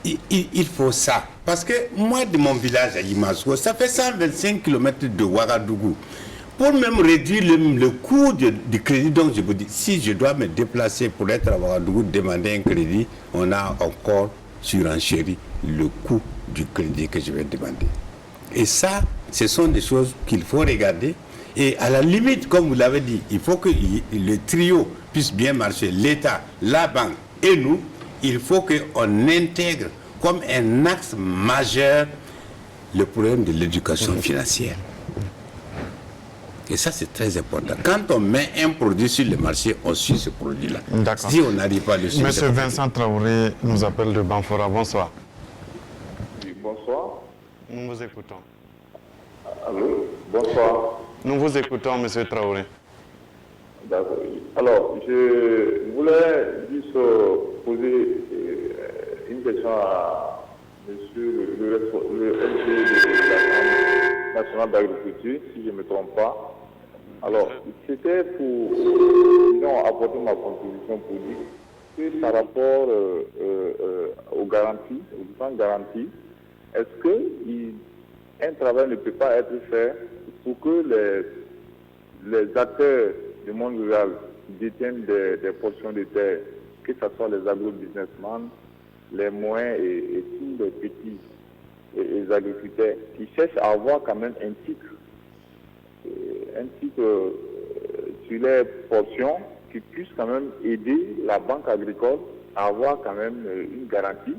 Il faut ça. Parce que moi, de mon village à Imasco, ça fait 125 km de Ouagadougou. Pour même réduire le coût du crédit, donc je vous dis, si je dois me déplacer pour être à Ouagadougou, demander un crédit, on a encore surenchéri le coût du crédit que je vais demander. Et ça, ce sont des choses qu'il faut regarder. Et à la limite, comme vous l'avez dit, il faut que le trio puisse bien marcher. L'État, la banque et nous, il faut qu'on intègre comme un axe majeur le problème de l'éducation financière. Et ça, c'est très important. Quand on met un produit sur le marché, on suit ce produit-là. Si on n'arrive pas à le suivre... Monsieur Vincent Traoré nous appelle de Banfora. Bonsoir. Oui, bonsoir. Nous vous écoutons. Allô, bonsoir. Nous vous écoutons, monsieur Traoré. D'accord. Alors, je voulais juste poser une question à monsieur le LG de la Chambre nationale d'agriculture, si je ne me trompe pas. Alors, c'était pour apporter ma contribution pour dire que par rapport aux garanties, aux différentes garanties, est-ce qu'un travail ne peut pas être fait pour que les acteurs du monde rural qui détiennent des portions de terre, que ce soit les agro-businessmen, les moyens et tous les petits les agriculteurs, qui cherchent à avoir quand même un titre sur les portions qui puisse quand même aider la banque agricole à avoir quand même une garantie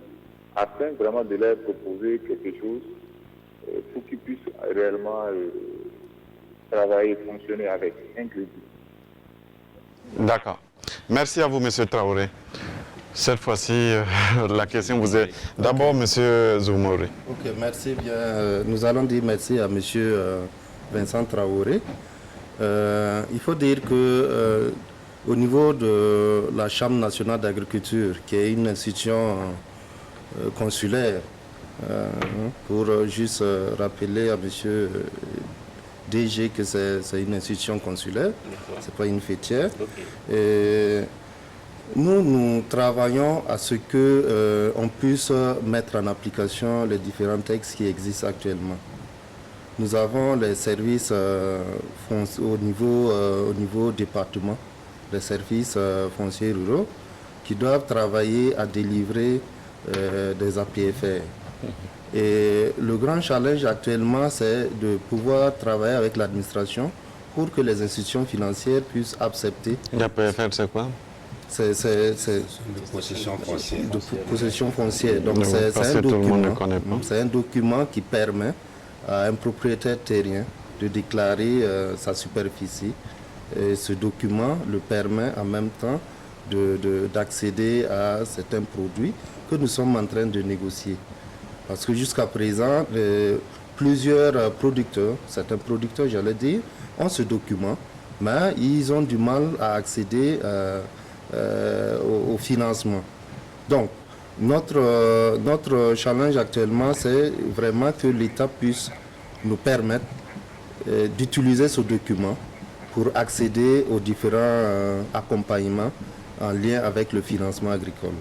afin vraiment de leur proposer quelque chose pour qu'ils puissent réellement travailler et fonctionner avec un crédit. D'accord. Merci à vous, monsieur Traoré. Cette fois-ci, la question vous est d'abord, monsieur Zoumouri. Ok, merci bien. Nous allons dire merci à monsieur Vincent Traoré. Il faut dire que au niveau de la Chambre nationale d'agriculture, qui est une institution consulaire, pour juste rappeler à monsieur DG que c'est une institution consulaire, c'est pas une fêtière. Et nous travaillons à ce que on puisse mettre en application les différents textes qui existent actuellement. Nous avons les services au niveau département, les services fonciers ruraux, qui doivent travailler à délivrer des APFR. Et le grand challenge actuellement, c'est de pouvoir travailler avec l'administration pour que les institutions financières puissent accepter. L'APFR, c'est quoi? C'est de possession foncière. De possession foncière. Donc c'est un document qui permet à un propriétaire terrien de déclarer sa superficie. Et ce document le permet en même temps d'accéder à certains produits que nous sommes en train de négocier. Parce que jusqu'à présent, plusieurs producteurs, certains producteurs, j'allais dire, ont ce document, mais ils ont du mal à accéder au financement. Donc, notre challenge actuellement, c'est vraiment que l'État puisse nous permettent d'utiliser ce document pour accéder aux différents accompagnements en lien avec le financement agricole.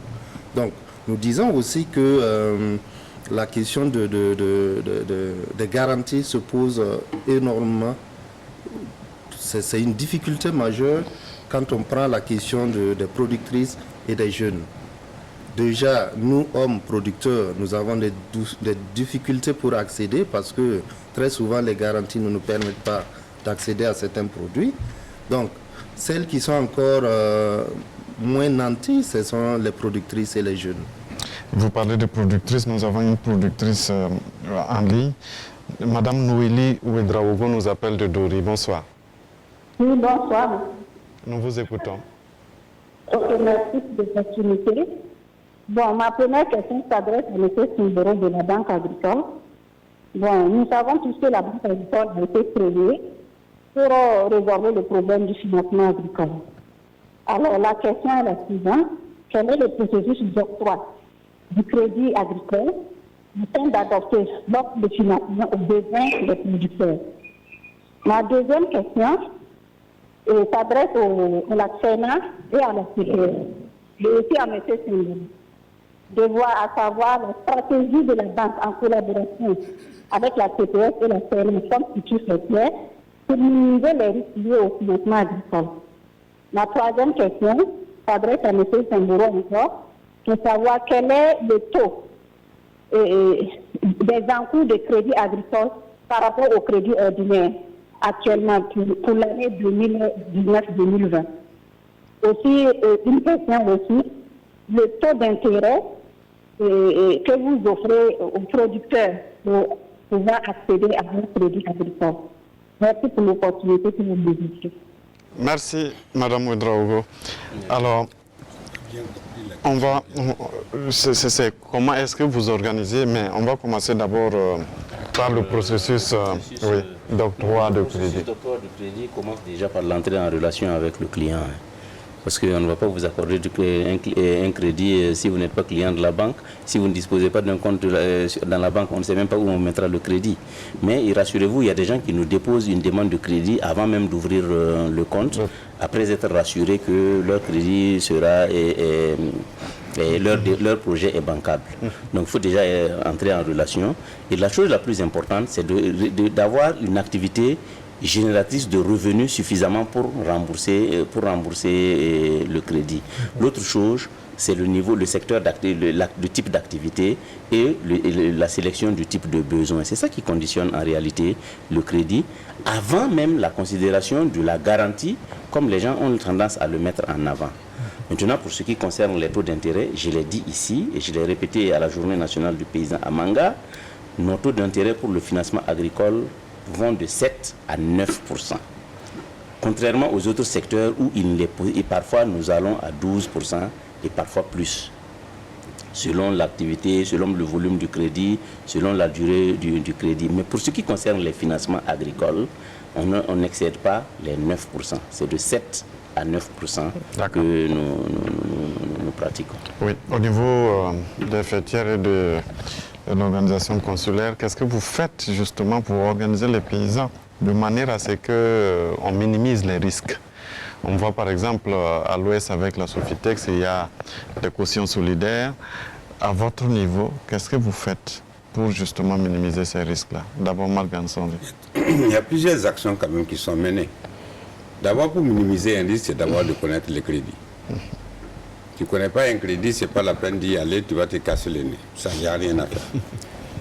Donc, nous disons aussi que la question de garantie se pose énormément. C'est une difficulté majeure quand on prend la question des productrices et des jeunes. Déjà, nous, hommes producteurs, nous avons des difficultés pour accéder parce que très souvent, les garanties ne nous permettent pas d'accéder à certains produits. Donc, celles qui sont encore moins nanties, ce sont les productrices et les jeunes. Vous parlez de productrices, nous avons une productrice en ligne. Madame Noélie Ouedraogo nous appelle de Dori. Bonsoir. Oui, bonsoir. Nous vous écoutons. Ok, merci de l'opportunité. Bon, ma première question s'adresse à M. Simboro de la Banque agricole. Bon, nous savons tous que la Banque agricole a été créée pour résolver le problème du financement agricole. Alors, la question est la suivante. Quel est le processus d'octroi du crédit agricole afin d'adopter l'offre de financement aux besoins des producteurs? Ma deuxième question s'adresse à la Sénat et à la CPR, et aussi à M. Simboro, de voir, à savoir la stratégie de la banque en collaboration avec la CPS et la CNM comme futur secteur pour minimiser les risques liés au financement agricole. Ma troisième question s'adresse à M. Simboro encore, de savoir quel est le taux des encours de crédit agricole par rapport au crédit ordinaire actuellement pour l'année 2019-2020. Aussi, une question aussi, le taux d'intérêt que vous offrez aux producteurs pour pouvoir accéder à un crédit agricole. Merci pour l'opportunité que vous me donnez. Merci, Madame Ouedraogo. Alors, comment est-ce que vous organisez, mais on va commencer d'abord par le processus d'octroi de crédit. Le processus d'octroi de crédit commence déjà par l'entrée en relation avec le client. Parce qu'on ne va pas vous accorder un crédit si vous n'êtes pas client de la banque. Si vous ne disposez pas d'un compte dans la banque, on ne sait même pas où on mettra le crédit. Mais rassurez-vous, il y a des gens qui nous déposent une demande de crédit avant même d'ouvrir le compte, après être rassurés que leur crédit sera et leur projet est bancable. Donc il faut déjà entrer en relation. Et la chose la plus importante, c'est d'avoir une activité génératrice de revenus suffisamment pour rembourser le crédit. L'autre chose, c'est le secteur d'activité, le type d'activité et la sélection du type de besoin. C'est ça qui conditionne en réalité le crédit, avant même la considération de la garantie, comme les gens ont tendance à le mettre en avant. Maintenant, pour ce qui concerne les taux d'intérêt, je l'ai dit ici et je l'ai répété à la Journée nationale du paysan à Manga, nos taux d'intérêt pour le financement agricole vont de 7 à 9%. Contrairement aux autres secteurs où et parfois nous allons à 12% et parfois plus. Selon l'activité, selon le volume du crédit, selon la durée du crédit. Mais pour ce qui concerne les financements agricoles, on n'excède pas les 9%. C'est de 7 à 9% que nous pratiquons. Oui, au niveau des fêtières et de l'organisation consulaire, qu'est-ce que vous faites justement pour organiser les paysans de manière à ce qu'on minimise les risques? On voit par exemple à l'Ouest avec la Sofitex, il y a des cautions solidaires. À votre niveau, qu'est-ce que vous faites pour justement minimiser ces risques-là? D'abord, Marc Gansonvi. Il y a plusieurs actions quand même qui sont menées. D'abord, pour minimiser un risque, c'est d'abord de connaître les crédits. Tu ne connais pas un crédit, ce n'est pas la peine d'y aller, tu vas te casser le nez. Ça, il n'y a rien à faire.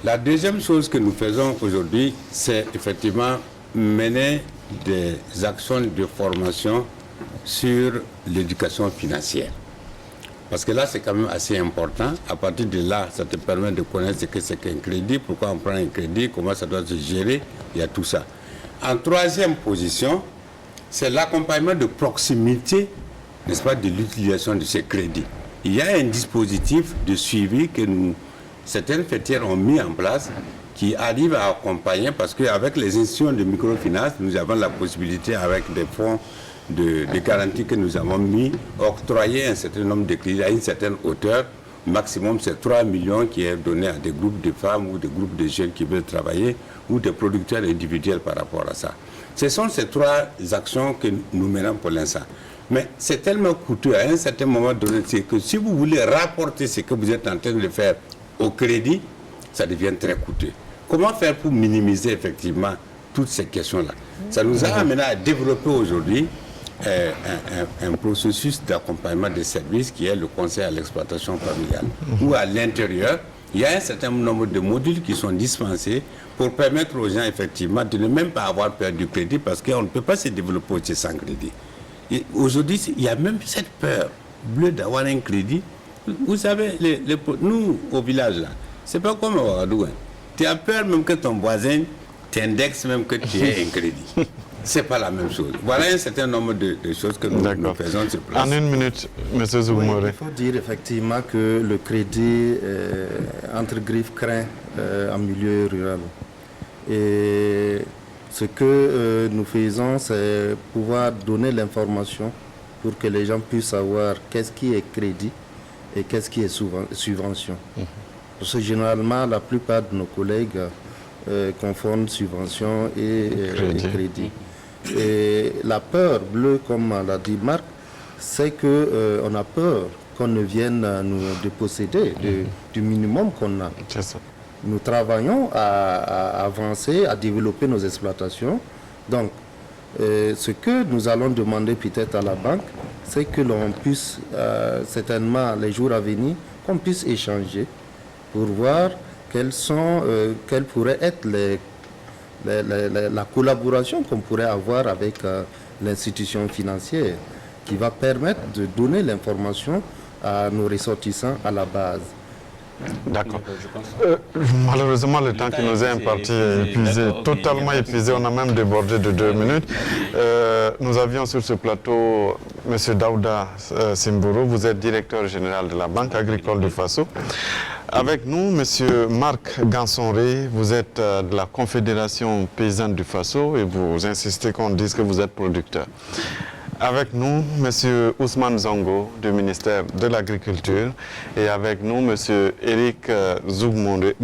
La deuxième chose que nous faisons aujourd'hui, c'est effectivement mener des actions de formation sur l'éducation financière. Parce que là, c'est quand même assez important. À partir de là, ça te permet de connaître ce que c'est qu'un crédit, pourquoi on prend un crédit, comment ça doit se gérer, il y a tout ça. En troisième position, c'est l'accompagnement de proximité, n'est-ce pas, de l'utilisation de ces crédits. Il y a un dispositif de suivi que certaines fêtières ont mis en place qui arrive à accompagner, parce qu'avec les institutions de microfinance, nous avons la possibilité, avec des fonds de garantie que nous avons mis, octroyer un certain nombre de crédits à une certaine hauteur maximum c'est 3 millions qui est donné à des groupes de femmes ou des groupes de jeunes qui veulent travailler ou des producteurs individuels par rapport à ça. Ce sont ces 3 actions que nous menons pour l'instant. Mais c'est tellement coûteux à un certain moment donné que si vous voulez rapporter ce que vous êtes en train de faire au crédit, ça devient très coûteux. Comment faire pour minimiser effectivement toutes ces questions-là? Ça nous a amené à développer aujourd'hui un processus d'accompagnement des services qui est le conseil à l'exploitation familiale, où à l'intérieur, il y a un certain nombre de modules qui sont dispensés pour permettre aux gens effectivement de ne même pas avoir peur du crédit parce qu'on ne peut pas se développer aussi sans crédit. Aujourd'hui, il y a même cette peur bleue d'avoir un crédit. Vous savez, nous, au village, là, c'est pas comme au Ouagadougou. Tu as peur même que ton voisin t'indexe même que tu aies un crédit. C'est pas la même chose. Voilà un certain nombre de choses que nous faisons sur place. En une minute, M. Zougmouré. Oui, il faut dire effectivement que le crédit, entre griffes, craint en milieu rural. Et ce que nous faisons, c'est pouvoir donner l'information pour que les gens puissent savoir qu'est-ce qui est crédit et qu'est-ce qui est subvention. Parce que généralement, la plupart de nos collègues confondent subvention et crédit. Et la peur bleue, comme l'a dit Marc, c'est qu'on a peur qu'on ne vienne nous déposséder du minimum qu'on a. Nous travaillons à avancer, à développer nos exploitations. Donc, ce que nous allons demander peut-être à la banque, c'est que l'on puisse, certainement les jours à venir, qu'on puisse échanger pour voir quelles pourraient être la collaboration qu'on pourrait avoir avec l'institution financière qui va permettre de donner l'information à nos ressortissants à la base. D'accord. Malheureusement, le temps qui nous est imparti est épuisé, totalement épuisé. On a même débordé de 2 minutes. Nous avions sur ce plateau M. Daouda Simboro, vous êtes directeur général de la Banque agricole du Faso. Avec nous, M. Marc Gansonré, vous êtes de la Confédération paysanne du Faso et vous insistez qu'on dise que vous êtes producteur. Avec nous, M. Ousmane Zongo du ministère de l'Agriculture et avec nous, M. Eric Zougmouré,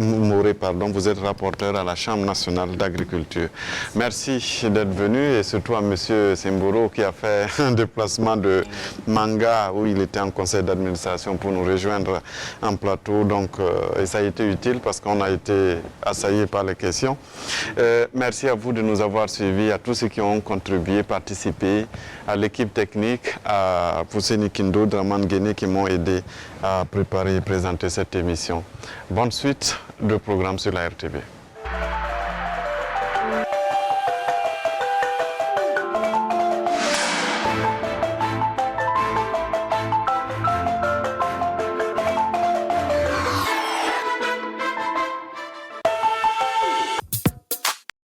vous êtes rapporteur à la Chambre nationale d'agriculture. Merci d'être venu et surtout à M. Simboro qui a fait un déplacement de Manga où il était en conseil d'administration pour nous rejoindre en plateau. Donc, et ça a été utile parce qu'on a été assaillis par les questions. Merci à vous de nous avoir suivis, à tous ceux qui ont contribué, participé, à l'équipe technique, à Pousseni Kindo, Draman Guéné qui m'ont aidé à préparer et présenter cette émission. Bonne suite de programme sur la RTV.